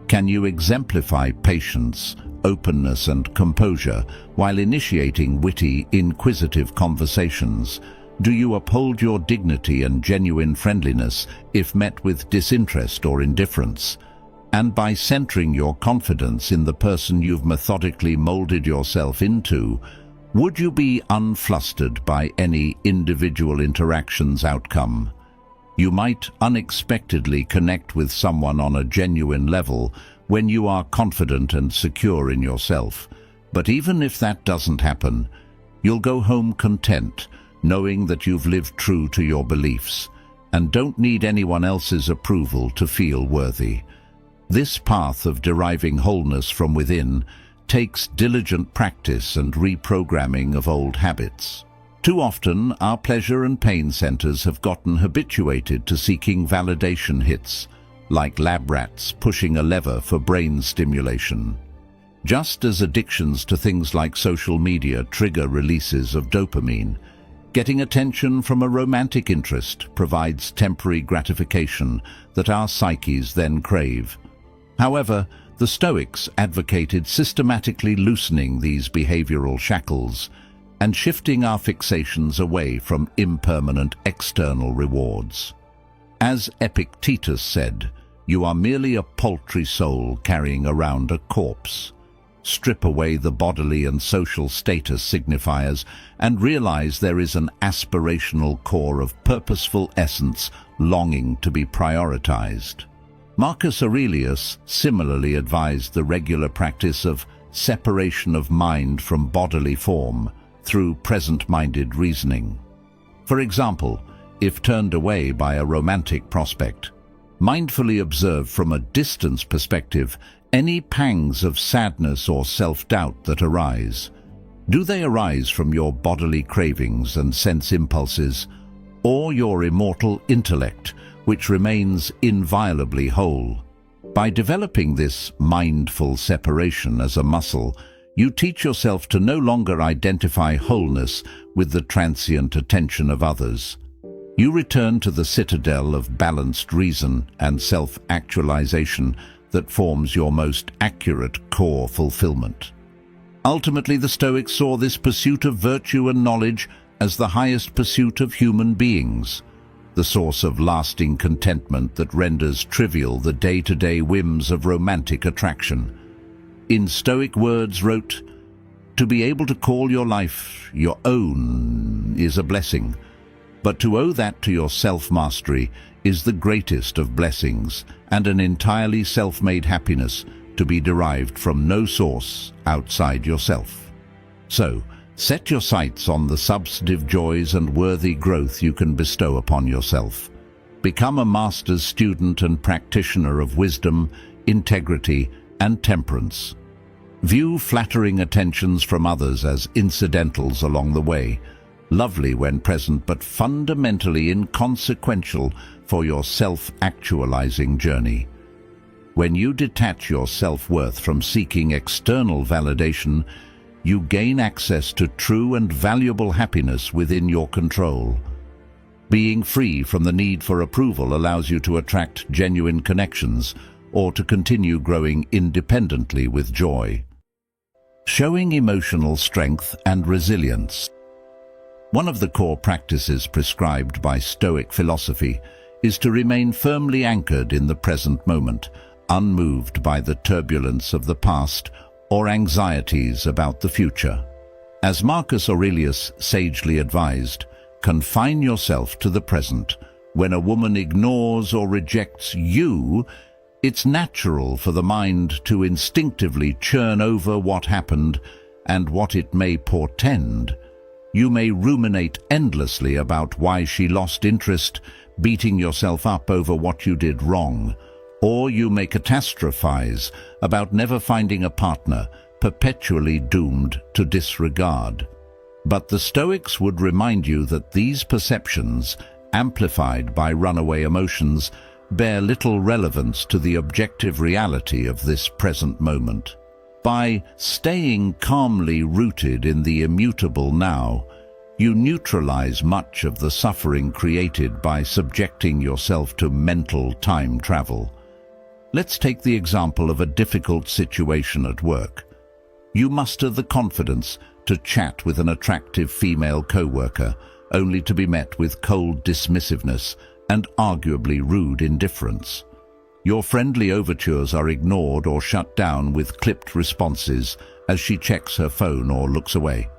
Speaker 1: Can you exemplify patience, openness, and composure while initiating witty, inquisitive conversations? Do you uphold your dignity and genuine friendliness if met with disinterest or indifference? And by centering your confidence in the person you've methodically molded yourself into, would you be unflustered by any individual interaction's outcome? You might unexpectedly connect with someone on a genuine level when you are confident and secure in yourself. But even if that doesn't happen, you'll go home content, knowing that you've lived true to your beliefs and don't need anyone else's approval to feel worthy. This path of deriving wholeness from within takes diligent practice and reprogramming of old habits. Too often, our pleasure and pain centers have gotten habituated to seeking validation hits, like lab rats pushing a lever for brain stimulation. Just as addictions to things like social media trigger releases of dopamine, getting attention from a romantic interest provides temporary gratification that our psyches then crave. However, the Stoics advocated systematically loosening these behavioral shackles and shifting our fixations away from impermanent external rewards. As Epictetus said, "You are merely a paltry soul carrying around a corpse." Strip away the bodily and social status signifiers and realize there is an aspirational core of purposeful essence longing to be prioritized. Marcus Aurelius similarly advised the regular practice of separation of mind from bodily form through present-minded reasoning. For example, if turned away by a romantic prospect, mindfully observe from a distance perspective any pangs of sadness or self-doubt that arise. Do they arise from your bodily cravings and sense impulses, or your immortal intellect, which remains inviolably whole? By developing this mindful separation as a muscle, you teach yourself to no longer identify wholeness with the transient attention of others. You return to the citadel of balanced reason and self-actualization that forms your most accurate core fulfillment. Ultimately, the Stoics saw this pursuit of virtue and knowledge as the highest pursuit of human beings, the source of lasting contentment that renders trivial the day-to-day whims of romantic attraction. In Stoic words wrote, "To be able to call your life your own is a blessing, but to owe that to your self-mastery is the greatest of blessings, and an entirely self-made happiness to be derived from no source outside yourself." So, set your sights on the substantive joys and worthy growth you can bestow upon yourself. Become a master's student and practitioner of wisdom, integrity, and temperance. View flattering attentions from others as incidentals along the way, lovely when present but fundamentally inconsequential for your self-actualizing journey. When you detach your self-worth from seeking external validation, you gain access to true and valuable happiness within your control. Being free from the need for approval allows you to attract genuine connections or to continue growing independently with joy. Showing emotional strength and resilience. One of the core practices prescribed by Stoic philosophy is to remain firmly anchored in the present moment, unmoved by the turbulence of the past or anxieties about the future. As Marcus Aurelius sagely advised, confine yourself to the present. When a woman ignores or rejects you, it's natural for the mind to instinctively churn over what happened and what it may portend. You may ruminate endlessly about why she lost interest, beating yourself up over what you did wrong. Or you may catastrophize about never finding a partner, perpetually doomed to disregard. But the Stoics would remind you that these perceptions, amplified by runaway emotions, bear little relevance to the objective reality of this present moment. By staying calmly rooted in the immutable now, you neutralize much of the suffering created by subjecting yourself to mental time travel. Let's take the example of a difficult situation at work. You muster the confidence to chat with an attractive female co-worker, only to be met with cold dismissiveness and arguably rude indifference. Your friendly overtures are ignored or shut down with clipped responses as she checks her phone or looks away.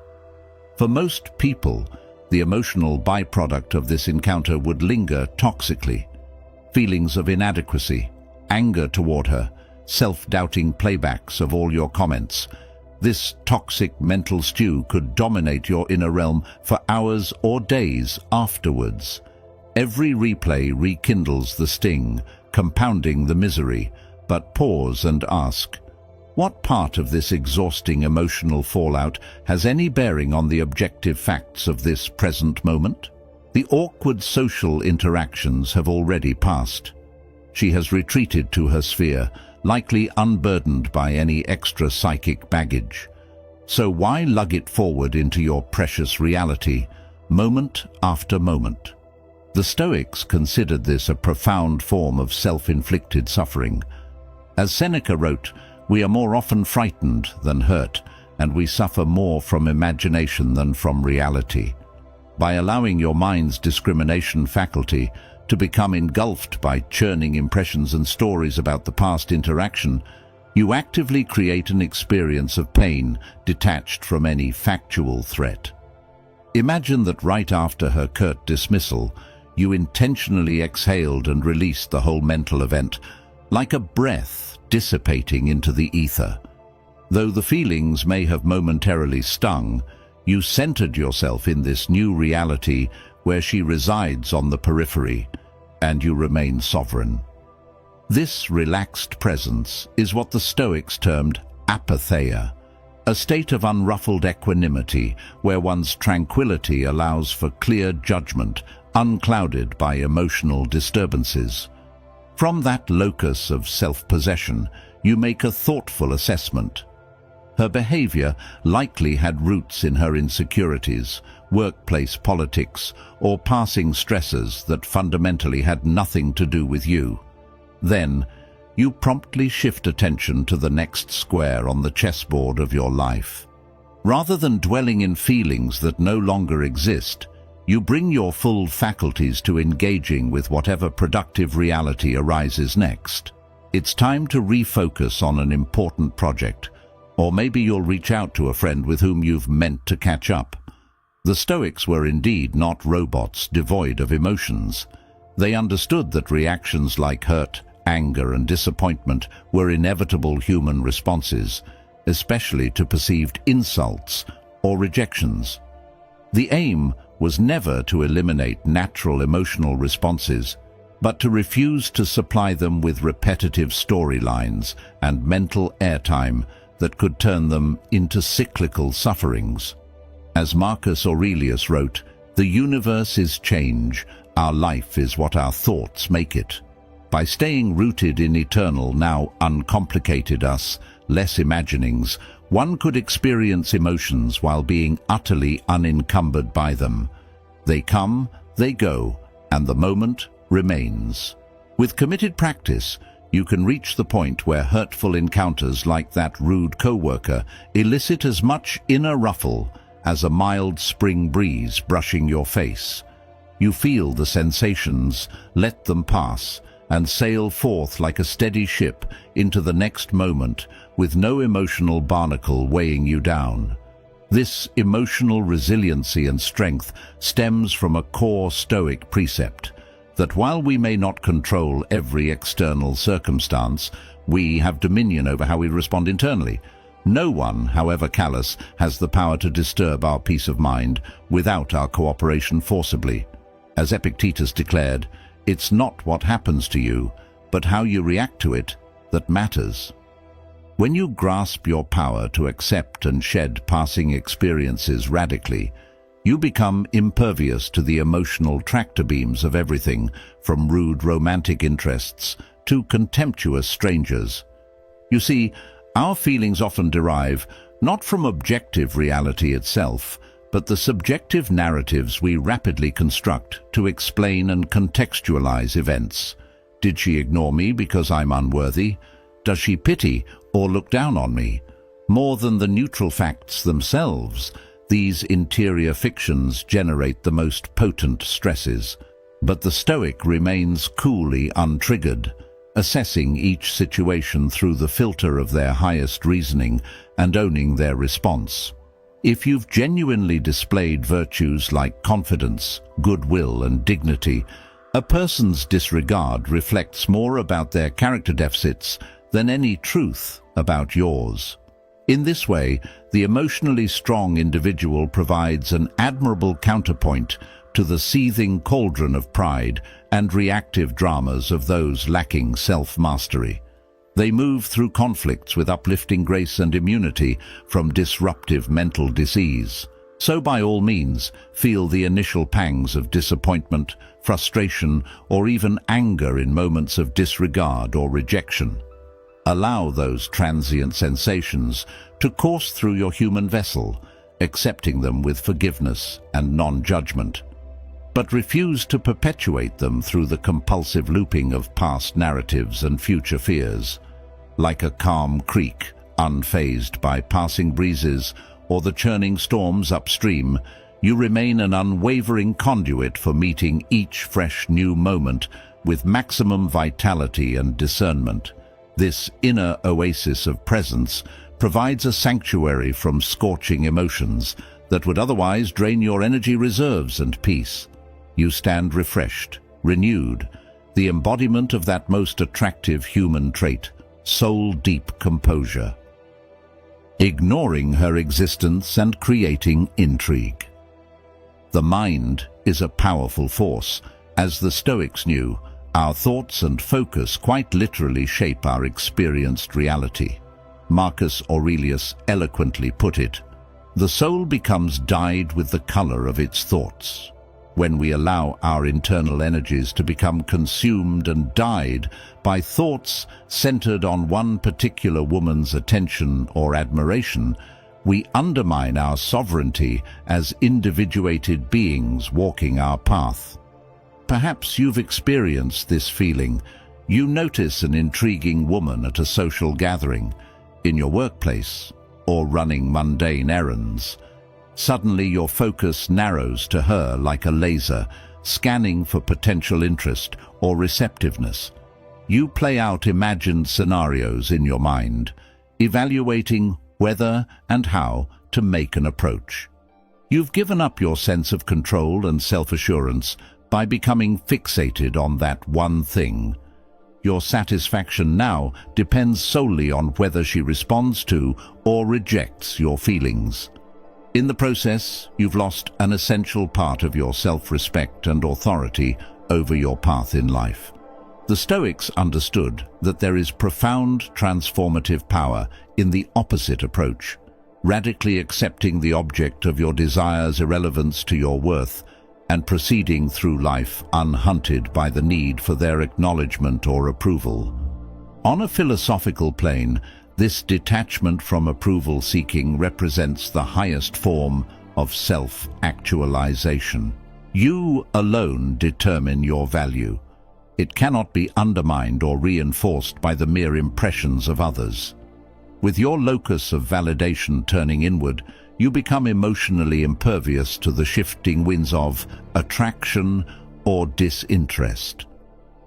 Speaker 1: For most people, the emotional byproduct of this encounter would linger toxically. Feelings of inadequacy, anger toward her, self-doubting playbacks of all your comments. This toxic mental stew could dominate your inner realm for hours or days afterwards. Every replay rekindles the sting, compounding the misery. But pause and ask, what part of this exhausting emotional fallout has any bearing on the objective facts of this present moment? The awkward social interactions have already passed. She has retreated to her sphere, likely unburdened by any extra psychic baggage. So why lug it forward into your precious reality, moment after moment? The Stoics considered this a profound form of self-inflicted suffering. As Seneca wrote, we are more often frightened than hurt, and we suffer more from imagination than from reality. By allowing your mind's discrimination faculty to become engulfed by churning impressions and stories about the past interaction, you actively create an experience of pain detached from any factual threat. Imagine that right after her curt dismissal, you intentionally exhaled and released the whole mental event, like a breath dissipating into the ether. Though the feelings may have momentarily stung, you centered yourself in this new reality where she resides on the periphery, and you remain sovereign. This relaxed presence is what the Stoics termed apatheia, a state of unruffled equanimity where one's tranquility allows for clear judgment, unclouded by emotional disturbances. From that locus of self-possession, you make a thoughtful assessment. Her behavior likely had roots in her insecurities, workplace politics, or passing stresses that fundamentally had nothing to do with you. Then, you promptly shift attention to the next square on the chessboard of your life. Rather than dwelling in feelings that no longer exist, you bring your full faculties to engaging with whatever productive reality arises next. It's time to refocus on an important project, or maybe you'll reach out to a friend with whom you've meant to catch up. The Stoics were indeed not robots devoid of emotions. They understood that reactions like hurt, anger, and disappointment were inevitable human responses, especially to perceived insults or rejections. The aim was never to eliminate natural emotional responses, but to refuse to supply them with repetitive storylines and mental airtime that could turn them into cyclical sufferings. As Marcus Aurelius wrote, "The universe is change, our life is what our thoughts make it." By staying rooted in eternal, now uncomplicated us, less imaginings, one could experience emotions while being utterly unencumbered by them. They come, they go, and the moment remains. With committed practice, you can reach the point where hurtful encounters like that rude co-worker elicit as much inner ruffle as a mild spring breeze brushing your face. You feel the sensations, let them pass, and sail forth like a steady ship into the next moment with no emotional barnacle weighing you down. This emotional resiliency and strength stems from a core Stoic precept that while we may not control every external circumstance, we have dominion over how we respond internally. No one, however callous, has the power to disturb our peace of mind without our cooperation forcibly. As Epictetus declared, it's not what happens to you, but how you react to it that matters. When you grasp your power to accept and shed passing experiences radically, you become impervious to the emotional tractor beams of everything from rude romantic interests to contemptuous strangers. You see, our feelings often derive not from objective reality itself, but the subjective narratives we rapidly construct to explain and contextualize events. Did she ignore me because I'm unworthy? Does she pity or look down on me? More than the neutral facts themselves, these interior fictions generate the most potent stresses. But the Stoic remains coolly untriggered. assessing each situation through the filter of their highest reasoning and owning their response. If you've genuinely displayed virtues like confidence, goodwill, and dignity, a person's disregard reflects more about their character deficits than any truth about yours. In this way, the emotionally strong individual provides an admirable counterpoint to the seething cauldron of pride and reactive dramas of those lacking self-mastery. They move through conflicts with uplifting grace and immunity from disruptive mental disease. So by all means, feel the initial pangs of disappointment, frustration, or even anger in moments of disregard or rejection. Allow those transient sensations to course through your human vessel, accepting them with forgiveness and non-judgment. But refuse to perpetuate them through the compulsive looping of past narratives and future fears. Like a calm creek, unfazed by passing breezes or the churning storms upstream, you remain an unwavering conduit for meeting each fresh new moment with maximum vitality and discernment. This inner oasis of presence provides a sanctuary from scorching emotions that would otherwise drain your energy reserves and peace. You stand refreshed, renewed, the embodiment of that most attractive human trait, soul-deep composure. Ignoring her existence and creating intrigue. The mind is a powerful force. As the Stoics knew, our thoughts and focus quite literally shape our experienced reality. Marcus Aurelius eloquently put it, "The soul becomes dyed with the color of its thoughts." When we allow our internal energies to become consumed and dyed by thoughts centered on one particular woman's attention or admiration, we undermine our sovereignty as individuated beings walking our path. Perhaps you've experienced this feeling. You notice an intriguing woman at a social gathering, in your workplace, or running mundane errands. Suddenly your focus narrows to her like a laser, scanning for potential interest or receptiveness. You play out imagined scenarios in your mind, evaluating whether and how to make an approach. You've given up your sense of control and self-assurance by becoming fixated on that one thing. Your satisfaction now depends solely on whether she responds to or rejects your feelings. In the process, you've lost an essential part of your self-respect and authority over your path in life. The Stoics understood that there is profound transformative power in the opposite approach, radically accepting the object of your desire's irrelevance to your worth and proceeding through life unhunted by the need for their acknowledgement or approval. On a philosophical plane, this detachment from approval-seeking represents the highest form of self-actualization. You alone determine your value. It cannot be undermined or reinforced by the mere impressions of others. With your locus of validation turning inward, you become emotionally impervious to the shifting winds of attraction or disinterest.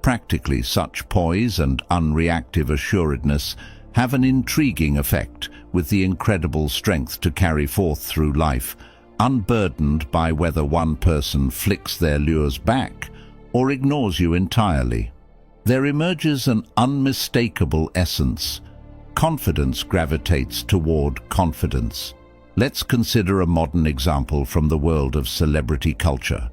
Speaker 1: Practically, such poise and unreactive assuredness have an intriguing effect, with the incredible strength to carry forth through life, unburdened by whether one person flicks their lures back or ignores you entirely. There emerges an unmistakable essence. Confidence gravitates toward confidence. Let's consider a modern example from the world of celebrity culture.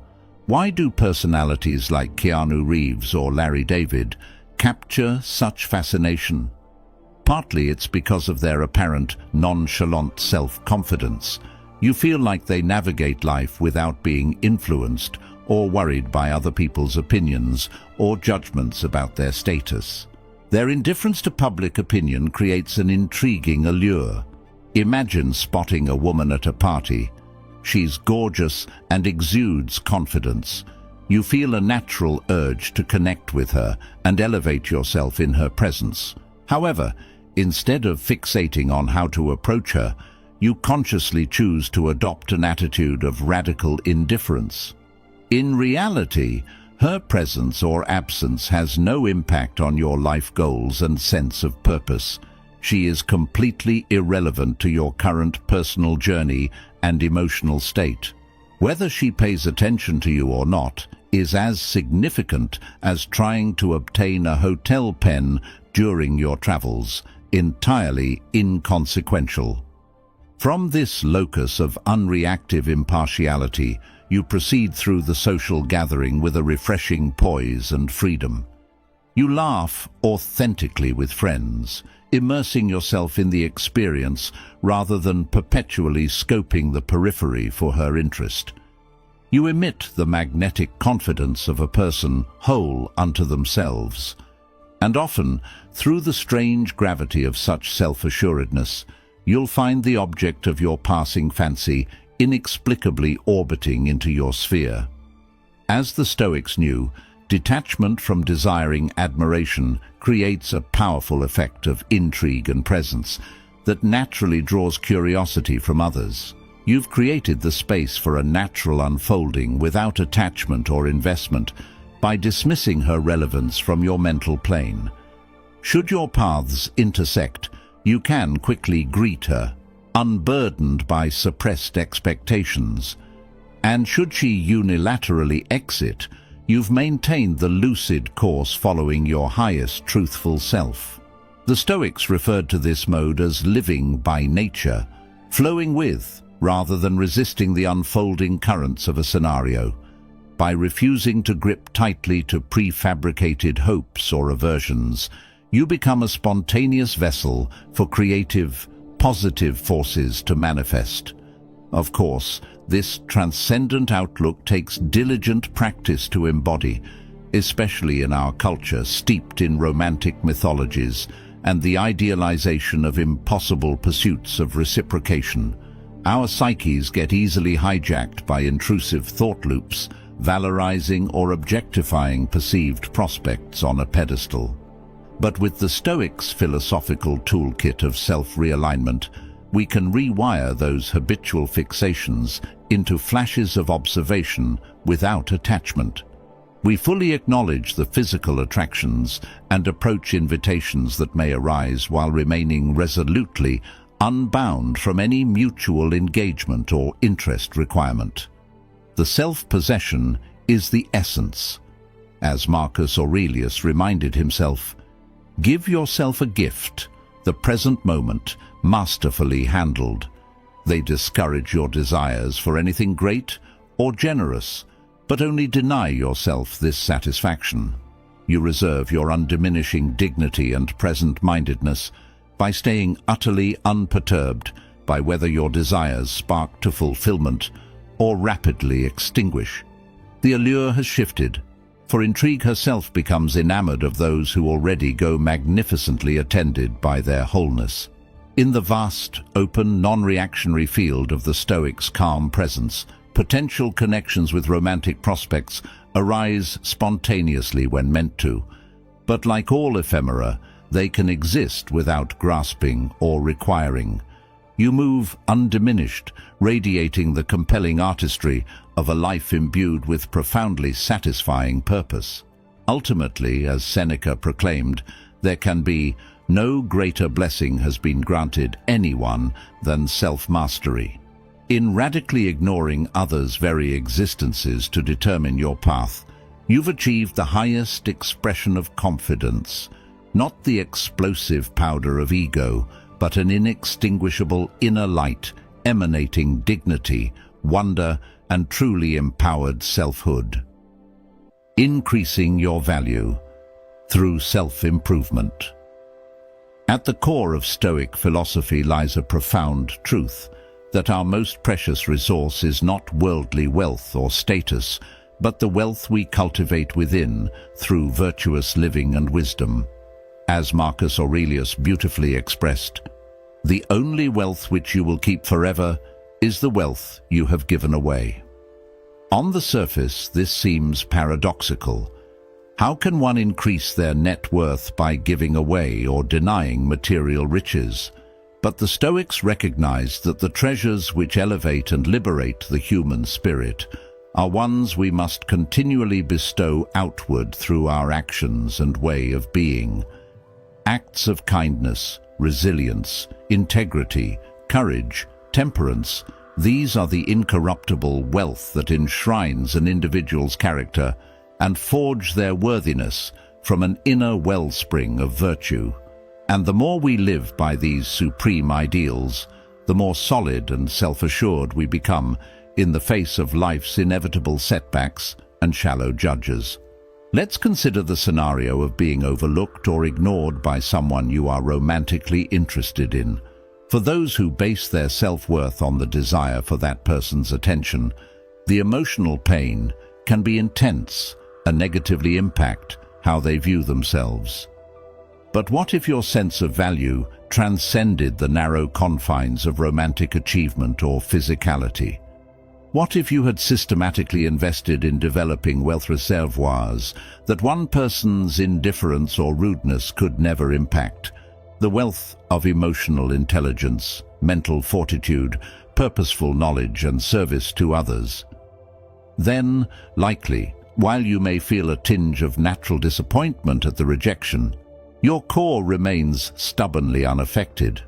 Speaker 1: Why do personalities like Keanu Reeves or Larry David capture such fascination? Partly it's because of their apparent nonchalant self-confidence. You feel like they navigate life without being influenced or worried by other people's opinions or judgments about their status. Their indifference to public opinion creates an intriguing allure. Imagine spotting a woman at a party. She's gorgeous and exudes confidence. You feel a natural urge to connect with her and elevate yourself in her presence. However, instead of fixating on how to approach her, you consciously choose to adopt an attitude of radical indifference. In reality, Her presence or absence has no impact on your life goals and sense of purpose. She is completely irrelevant to your current personal journey and emotional state. Whether she pays attention to you or not is as significant as trying to obtain a hotel pen during your travels, entirely inconsequential. From this locus of unreactive impartiality, you proceed through the social gathering with a refreshing poise and freedom. You laugh authentically with friends, immersing yourself in the experience rather than perpetually scoping the periphery for her interest. You emit the magnetic confidence of a person whole unto themselves, and often, through the strange gravity of such self-assuredness, you'll find the object of your passing fancy inexplicably orbiting into your sphere. As the Stoics knew, detachment from desiring admiration creates a powerful effect of intrigue and presence that naturally draws curiosity from others. You've created the space for a natural unfolding without attachment or investment by dismissing her relevance from your mental plane. Should your paths intersect, you can quickly greet her, unburdened by suppressed expectations. And should she unilaterally exit, you've maintained the lucid course following your highest truthful self. The Stoics referred to this mode as living by nature, flowing with, rather than resisting the unfolding currents of a scenario. By refusing to grip tightly to prefabricated hopes or aversions, you become a spontaneous vessel for creative, positive forces to manifest. Of course, this transcendent outlook takes diligent practice to embody, especially in our culture steeped in romantic mythologies and the idealization of impossible pursuits of reciprocation. Our psyches get easily hijacked by intrusive thought loops, valorizing or objectifying perceived prospects on a pedestal. But with the Stoics' philosophical toolkit of self-realignment, we can rewire those habitual fixations into flashes of observation without attachment. We fully acknowledge the physical attractions and approach invitations that may arise while remaining resolutely unbound from any mutual engagement or interest requirement. The self-possession is the essence. As Marcus Aurelius reminded himself, "Give yourself a gift, the present moment, masterfully handled." They discourage your desires for anything great or generous, but only deny yourself this satisfaction. You reserve your undiminishing dignity and present-mindedness by staying utterly unperturbed by whether your desires spark to fulfillment or rapidly extinguish. The allure has shifted, for Intrigue herself becomes enamored of those who already go magnificently attended by their wholeness. In the vast, open, non-reactionary field of the Stoics' calm presence, potential connections with romantic prospects arise spontaneously when meant to, but like all ephemera, they can exist without grasping or requiring. You move undiminished, radiating the compelling artistry of a life imbued with profoundly satisfying purpose. Ultimately, as Seneca proclaimed, there can be no greater blessing has been granted anyone than self-mastery. In radically ignoring others' very existences to determine your path, you've achieved the highest expression of confidence, not the explosive powder of ego, but an inextinguishable inner light emanating dignity, wonder, and truly empowered selfhood. Increasing your value through self-improvement. At the core of Stoic philosophy lies a profound truth, that our most precious resource is not worldly wealth or status, but the wealth we cultivate within through virtuous living and wisdom. As Marcus Aurelius beautifully expressed, "The only wealth which you will keep forever is the wealth you have given away." On the surface, this seems paradoxical. How can one increase their net worth by giving away or denying material riches? But the Stoics recognized that the treasures which elevate and liberate the human spirit are ones we must continually bestow outward through our actions and way of being. Acts of kindness, resilience, integrity, courage, temperance, these are the incorruptible wealth that enshrines an individual's character and forge their worthiness from an inner wellspring of virtue. And the more we live by these supreme ideals, the more solid and self-assured we become in the face of life's inevitable setbacks and shallow judges. Let's consider the scenario of being overlooked or ignored by someone you are romantically interested in. For those who base their self-worth on the desire for that person's attention, the emotional pain can be intense and negatively impact how they view themselves. But what if your sense of value transcended the narrow confines of romantic achievement or physicality? What if you had systematically invested in developing wealth reservoirs that one person's indifference or rudeness could never impact? The wealth of emotional intelligence, mental fortitude, purposeful knowledge and service to others. Then, likely, while you may feel a tinge of natural disappointment at the rejection, your core remains stubbornly unaffected.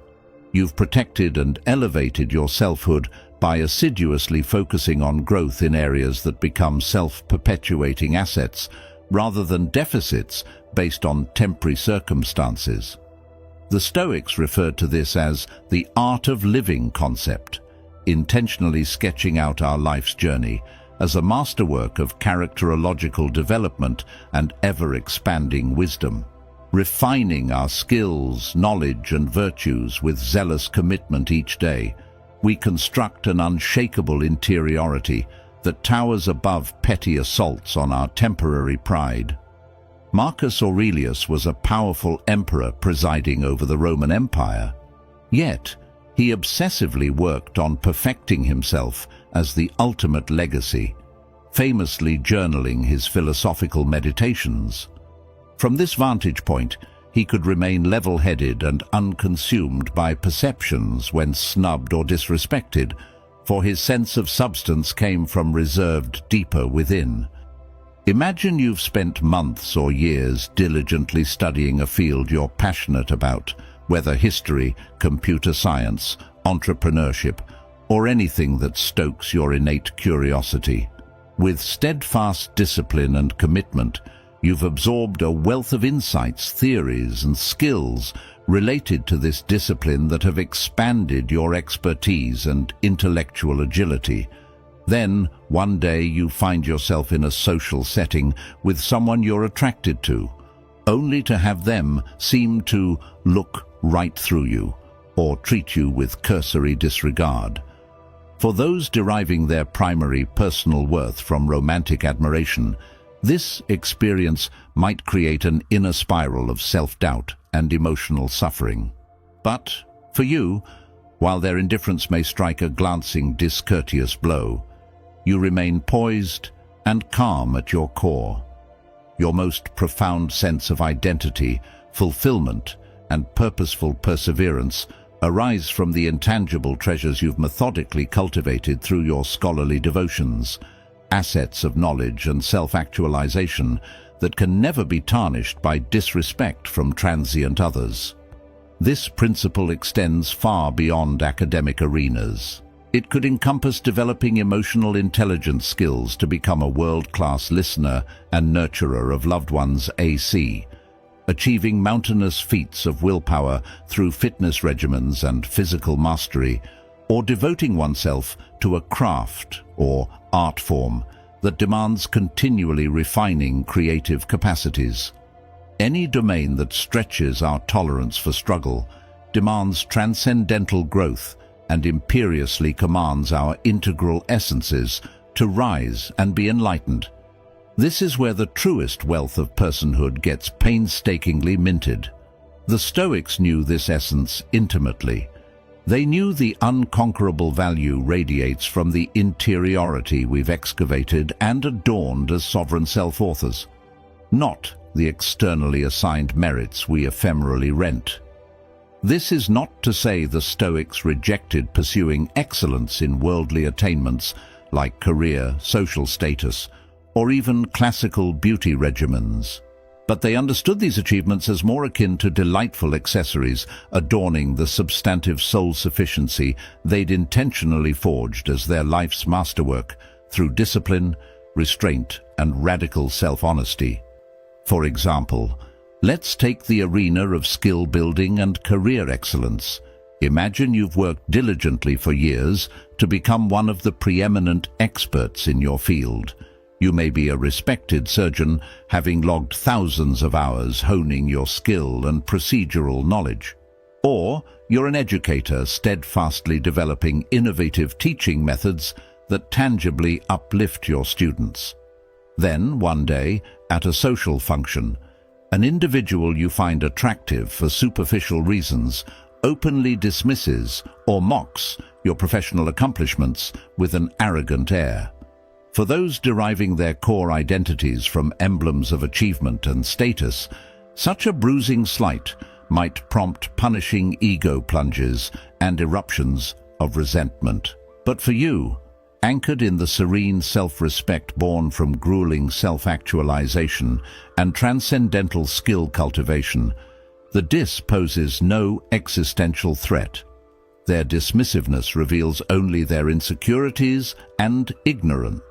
Speaker 1: You've protected and elevated your selfhood by assiduously focusing on growth in areas that become self-perpetuating assets rather than deficits based on temporary circumstances. The Stoics referred to this as the art of living concept, intentionally sketching out our life's journey as a masterwork of characterological development and ever-expanding wisdom. Refining our skills, knowledge and virtues with zealous commitment each day, we construct an unshakable interiority that towers above petty assaults on our temporary pride. Marcus Aurelius was a powerful emperor presiding over the Roman Empire. Yet, he obsessively worked on perfecting himself as the ultimate legacy, famously journaling his philosophical meditations. From this vantage point, he could remain level-headed and unconsumed by perceptions when snubbed or disrespected, for his sense of substance came from reserved deeper within. Imagine you've spent months or years diligently studying a field you're passionate about, whether history, computer science, entrepreneurship, or anything that stokes your innate curiosity. With steadfast discipline and commitment, you've absorbed a wealth of insights, theories, and skills related to this discipline that have expanded your expertise and intellectual agility. Then, one day, you find yourself in a social setting with someone you're attracted to, only to have them seem to look right through you or treat you with cursory disregard. For those deriving their primary personal worth from romantic admiration, this experience might create an inner spiral of self-doubt and emotional suffering. But, for you, while their indifference may strike a glancing, discourteous blow, you remain poised and calm at your core. Your most profound sense of identity, fulfillment, and purposeful perseverance arise from the intangible treasures you've methodically cultivated through your scholarly devotions, assets of knowledge and self-actualization that can never be tarnished by disrespect from transient others. This principle extends far beyond academic arenas. It could encompass developing emotional intelligence skills to become a world-class listener and nurturer of loved ones AC, achieving mountainous feats of willpower through fitness regimens and physical mastery, or devoting oneself to a craft or art form that demands continually refining creative capacities. Any domain that stretches our tolerance for struggle demands transcendental growth and imperiously commands our integral essences to rise and be enlightened. This is where the truest wealth of personhood gets painstakingly minted. The Stoics knew this essence intimately. They knew the unconquerable value radiates from the interiority we've excavated and adorned as sovereign self-authors, not the externally assigned merits we ephemerally rent. This is not to say the Stoics rejected pursuing excellence in worldly attainments like career, social status, or even classical beauty regimens. But they understood these achievements as more akin to delightful accessories adorning the substantive soul sufficiency they'd intentionally forged as their life's masterwork through discipline, restraint, and radical self-honesty. For example, let's take the arena of skill building and career excellence. Imagine you've worked diligently for years to become one of the preeminent experts in your field. You may be a respected surgeon, having logged thousands of hours honing your skill and procedural knowledge. Or you're an educator steadfastly developing innovative teaching methods that tangibly uplift your students. Then, one day, at a social function, an individual you find attractive for superficial reasons openly dismisses or mocks your professional accomplishments with an arrogant air. For those deriving their core identities from emblems of achievement and status, such a bruising slight might prompt punishing ego plunges and eruptions of resentment. But for you, anchored in the serene self-respect born from grueling self-actualization and transcendental skill cultivation, the diss poses no existential threat. Their dismissiveness reveals only their insecurities and ignorance,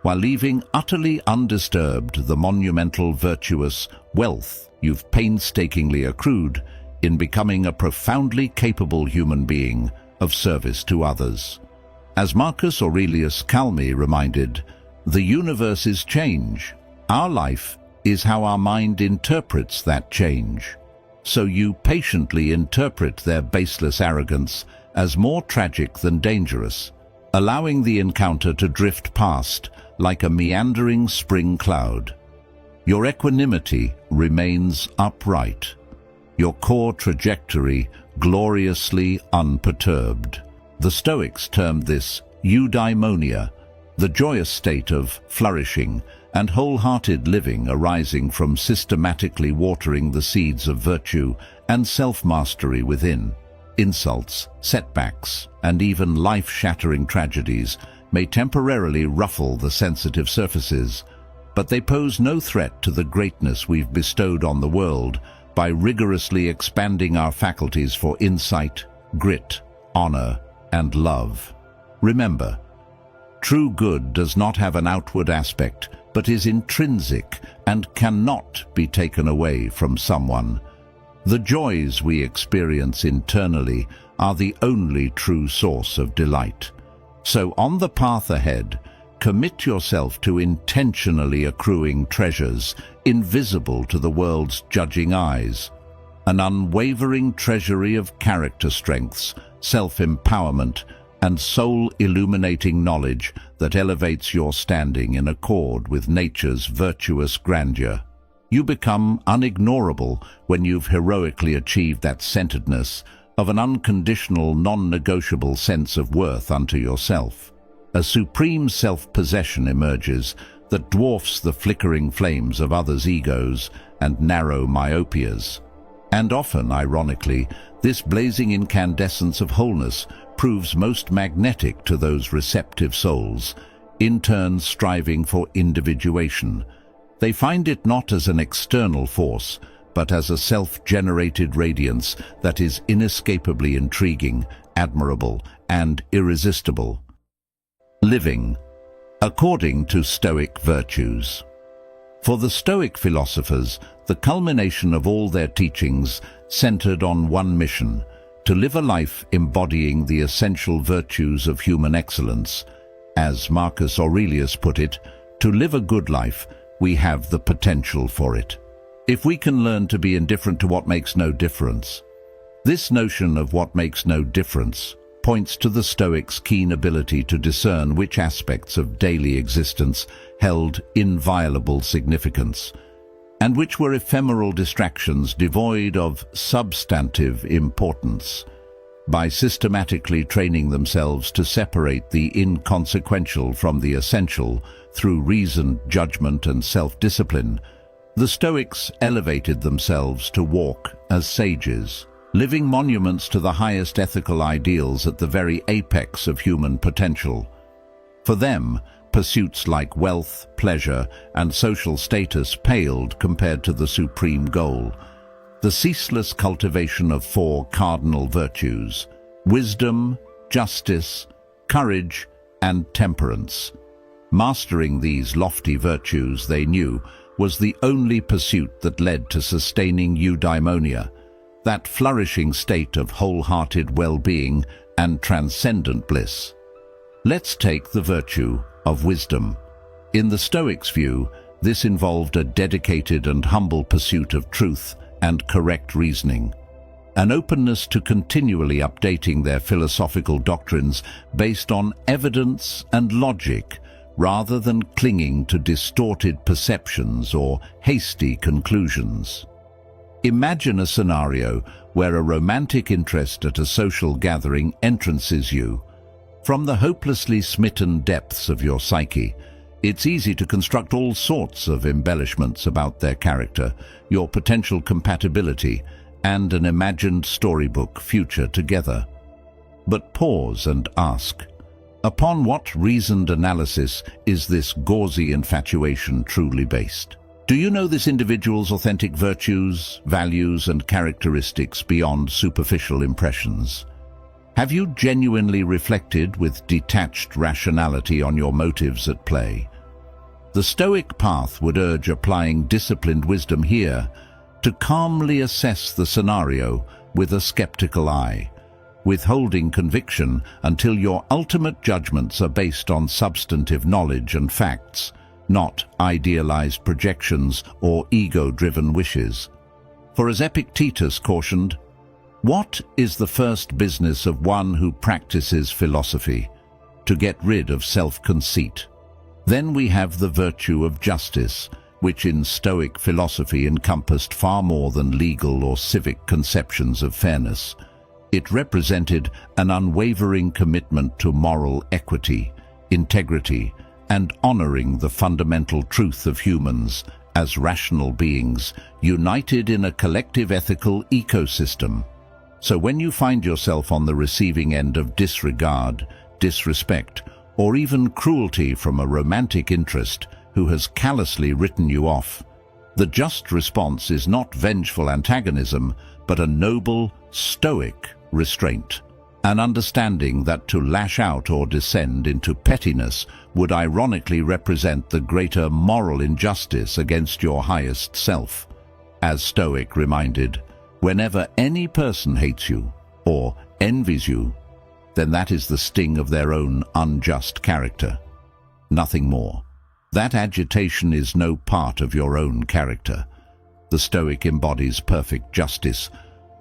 Speaker 1: while leaving utterly undisturbed the monumental virtuous wealth you've painstakingly accrued in becoming a profoundly capable human being of service to others. As Marcus Aurelius Calmi reminded, the universe is change. Our life is how our mind interprets that change. So you patiently interpret their baseless arrogance as more tragic than dangerous, allowing the encounter to drift past like a meandering spring cloud. Your equanimity remains upright, your core trajectory gloriously unperturbed. The Stoics termed this eudaimonia, the joyous state of flourishing and wholehearted living arising from systematically watering the seeds of virtue and self-mastery within. Insults, setbacks, and even life-shattering tragedies may temporarily ruffle the sensitive surfaces, but they pose no threat to the greatness we've bestowed on the world by rigorously expanding our faculties for insight, grit, honor, and love. Remember, true good does not have an outward aspect, but is intrinsic and cannot be taken away from someone. The joys we experience internally are the only true source of delight. So on the path ahead, commit yourself to intentionally accruing treasures invisible to the world's judging eyes, an unwavering treasury of character strengths, self-empowerment, and soul-illuminating knowledge that elevates your standing in accord with nature's virtuous grandeur. You become unignorable when you've heroically achieved that centeredness of an unconditional, non-negotiable sense of worth unto yourself. A supreme self-possession emerges that dwarfs the flickering flames of others' egos and narrow myopias. And often, ironically, this blazing incandescence of wholeness proves most magnetic to those receptive souls, in turn striving for individuation. They find it not as an external force, but as a self-generated radiance that is inescapably intriguing, admirable, and irresistible. Living according to Stoic virtues. For the Stoic philosophers, the culmination of all their teachings centered on one mission: to live a life embodying the essential virtues of human excellence. As Marcus Aurelius put it, to live a good life, we have the potential for it, if we can learn to be indifferent to what makes no difference. This notion of what makes no difference points to the Stoics' keen ability to discern which aspects of daily existence held inviolable significance, and which were ephemeral distractions devoid of substantive importance. By systematically training themselves to separate the inconsequential from the essential through reasoned judgment and self-discipline, the Stoics elevated themselves to walk as sages, living monuments to the highest ethical ideals at the very apex of human potential. For them, pursuits like wealth, pleasure, and social status paled compared to the supreme goal, the ceaseless cultivation of four cardinal virtues: wisdom, justice, courage, and temperance. Mastering these lofty virtues, they knew, was the only pursuit that led to sustaining eudaimonia, that flourishing state of wholehearted well-being and transcendent bliss. Let's take the virtue of wisdom. In the Stoics' view, this involved a dedicated and humble pursuit of truth and correct reasoning, an openness to continually updating their philosophical doctrines based on evidence and logic, rather than clinging to distorted perceptions or hasty conclusions. Imagine a scenario where a romantic interest at a social gathering entrances you. From the hopelessly smitten depths of your psyche, it's easy to construct all sorts of embellishments about their character, your potential compatibility, and an imagined storybook future together. But pause and ask, upon what reasoned analysis is this gauzy infatuation truly based? Do you know this individual's authentic virtues, values, and characteristics beyond superficial impressions? Have you genuinely reflected with detached rationality on your motives at play? The Stoic path would urge applying disciplined wisdom here to calmly assess the scenario with a skeptical eye, withholding conviction until your ultimate judgments are based on substantive knowledge and facts, not idealized projections or ego-driven wishes. For as Epictetus cautioned, "What is the first business of one who practices philosophy? To get rid of self-conceit." Then we have the virtue of justice, which in Stoic philosophy encompassed far more than legal or civic conceptions of fairness. It represented an unwavering commitment to moral equity, integrity, and honoring the fundamental truth of humans as rational beings united in a collective ethical ecosystem. So when you find yourself on the receiving end of disregard, disrespect, or even cruelty from a romantic interest who has callously written you off, the just response is not vengeful antagonism, but a noble, stoic restraint. An understanding that to lash out or descend into pettiness would ironically represent the greater moral injustice against your highest self. As Stoic reminded, whenever any person hates you or envies you, then that is the sting of their own unjust character. Nothing more. That agitation is no part of your own character. The Stoic embodies perfect justice,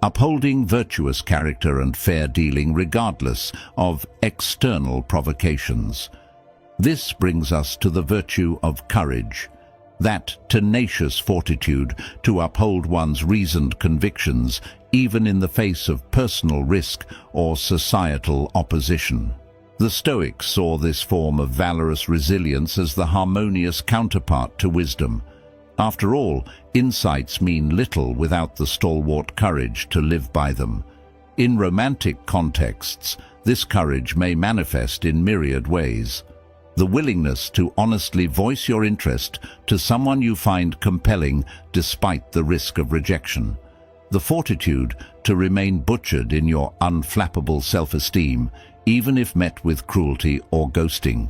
Speaker 1: upholding virtuous character and fair dealing regardless of external provocations. This brings us to the virtue of courage, that tenacious fortitude to uphold one's reasoned convictions even in the face of personal risk or societal opposition. The Stoics saw this form of valorous resilience as the harmonious counterpart to wisdom. After all, insights mean little without the stalwart courage to live by them. In romantic contexts, this courage may manifest in myriad ways. The willingness to honestly voice your interest to someone you find compelling despite the risk of rejection. The fortitude to remain butchered in your unflappable self-esteem, even if met with cruelty or ghosting.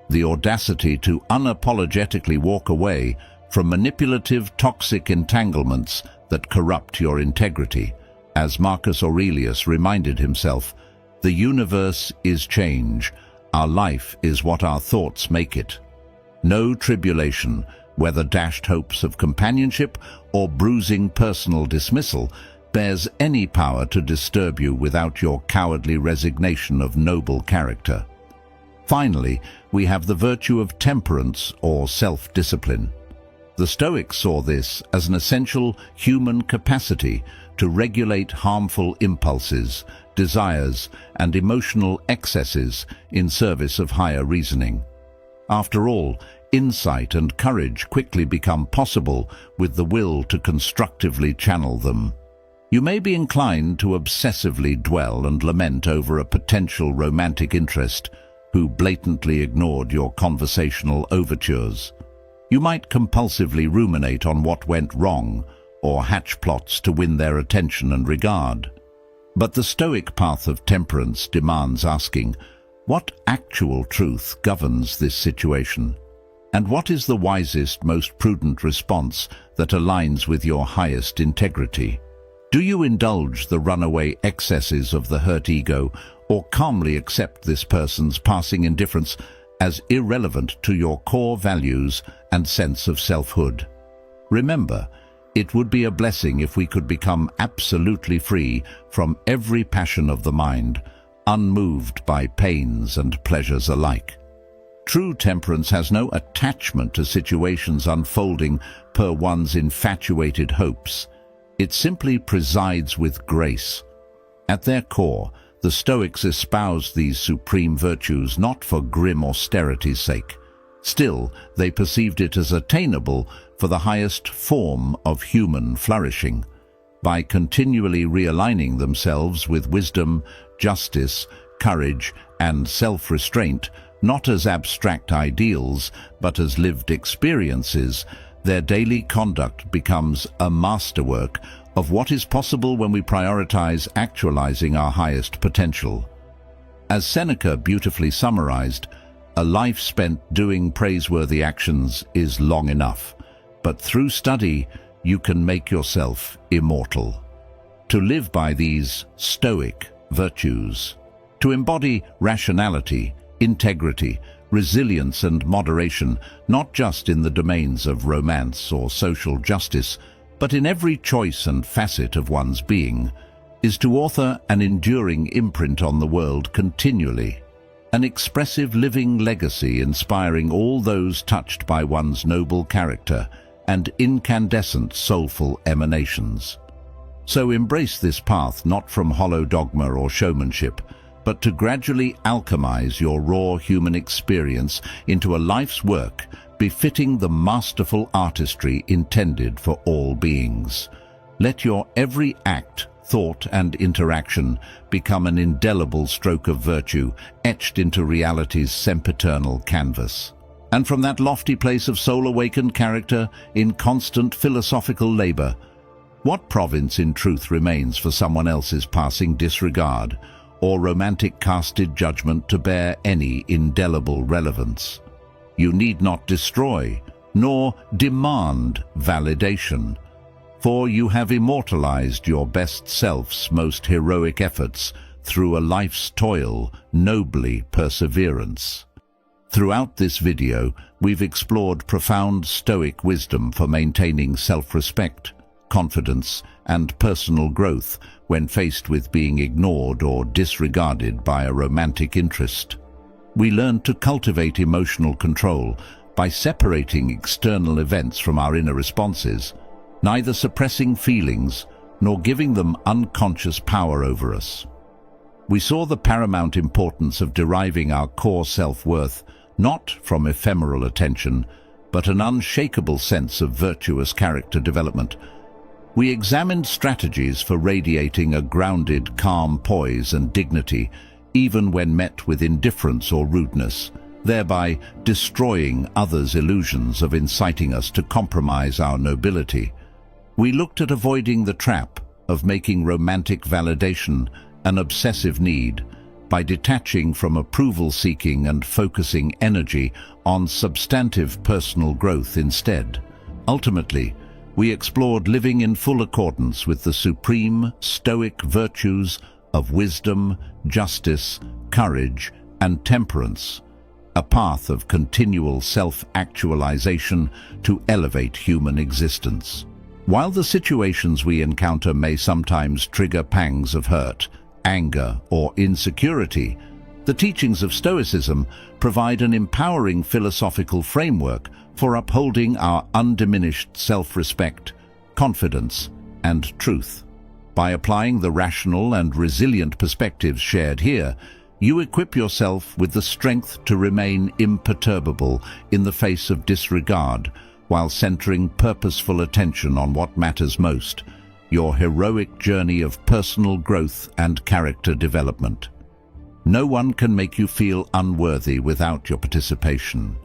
Speaker 1: The audacity to unapologetically walk away from manipulative, toxic entanglements that corrupt your integrity. As Marcus Aurelius reminded himself, the universe is change. Our life is what our thoughts make it. No tribulation, whether dashed hopes of companionship or bruising personal dismissal, bears any power to disturb you without your cowardly resignation of noble character. Finally, we have the virtue of temperance or self-discipline. The Stoics saw this as an essential human capacity to regulate harmful impulses, desires, and emotional excesses in service of higher reasoning. After all, insight and courage quickly become possible with the will to constructively channel them. You may be inclined to obsessively dwell and lament over a potential romantic interest, who blatantly ignored your conversational overtures. You might compulsively ruminate on what went wrong or hatch plots to win their attention and regard. But the Stoic path of temperance demands asking, what actual truth governs this situation? And what is the wisest, most prudent response that aligns with your highest integrity? Do you indulge the runaway excesses of the hurt ego, or calmly accept this person's passing indifference as irrelevant to your core values and sense of selfhood? Remember, it would be a blessing if we could become absolutely free from every passion of the mind, unmoved by pains and pleasures alike. True temperance has no attachment to situations unfolding per one's infatuated hopes. It simply presides with grace. At their core, the Stoics espoused these supreme virtues not for grim austerity's sake. Still, they perceived it as attainable for the highest form of human flourishing. By continually realigning themselves with wisdom, justice, courage, and self-restraint, not as abstract ideals, but as lived experiences, their daily conduct becomes a masterwork of what is possible when we prioritize actualizing our highest potential. As Seneca beautifully summarized, a life spent doing praiseworthy actions is long enough, but through study you can make yourself immortal. To live by these Stoic virtues, to embody rationality, integrity, resilience and moderation, not just in the domains of romance or social justice, but in every choice and facet of one's being, is to author an enduring imprint on the world continually, an expressive living legacy inspiring all those touched by one's noble character and incandescent soulful emanations. So embrace this path not from hollow dogma or showmanship, but to gradually alchemize your raw human experience into a life's work befitting the masterful artistry intended for all beings. Let your every act, thought, and interaction become an indelible stroke of virtue etched into reality's sempiternal canvas. And from that lofty place of soul-awakened character in constant philosophical labor, what province in truth remains for someone else's passing disregard or romantic casted judgment to bear any indelible relevance? You need not destroy, nor demand validation, for you have immortalized your best self's most heroic efforts through a life's toil, nobly perseverance. Throughout this video, we've explored profound Stoic wisdom for maintaining self-respect, confidence, and personal growth when faced with being ignored or disregarded by a romantic interest. We learned to cultivate emotional control by separating external events from our inner responses, neither suppressing feelings nor giving them unconscious power over us. We saw the paramount importance of deriving our core self-worth not from ephemeral attention, but an unshakable sense of virtuous character development. We examined strategies for radiating a grounded, calm poise and dignity, even when met with indifference or rudeness, thereby destroying others' illusions of inciting us to compromise our nobility. We looked at avoiding the trap of making romantic validation an obsessive need by detaching from approval-seeking and focusing energy on substantive personal growth instead. Ultimately, we explored living in full accordance with the supreme Stoic virtues of wisdom, justice, courage, and temperance, a path of continual self-actualization to elevate human existence. While the situations we encounter may sometimes trigger pangs of hurt, anger, or insecurity, the teachings of Stoicism provide an empowering philosophical framework for upholding our undiminished self-respect, confidence, and truth. By applying the rational and resilient perspectives shared here, you equip yourself with the strength to remain imperturbable in the face of disregard, while centering purposeful attention on what matters most, your heroic journey of personal growth and character development. No one can make you feel unworthy without your participation.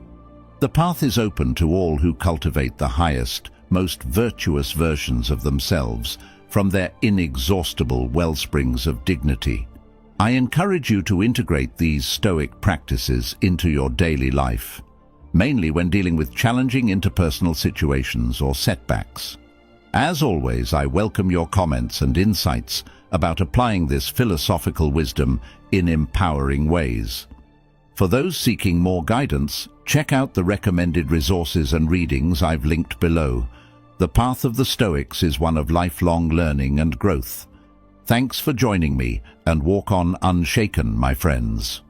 Speaker 1: The path is open to all who cultivate the highest, most virtuous versions of themselves from their inexhaustible wellsprings of dignity. I encourage you to integrate these Stoic practices into your daily life, mainly when dealing with challenging interpersonal situations or setbacks. As always, I welcome your comments and insights about applying this philosophical wisdom in empowering ways. For those seeking more guidance, check out the recommended resources and readings I've linked below. The path of the Stoics is one of lifelong learning and growth. Thanks for joining me, and walk on unshaken, my friends.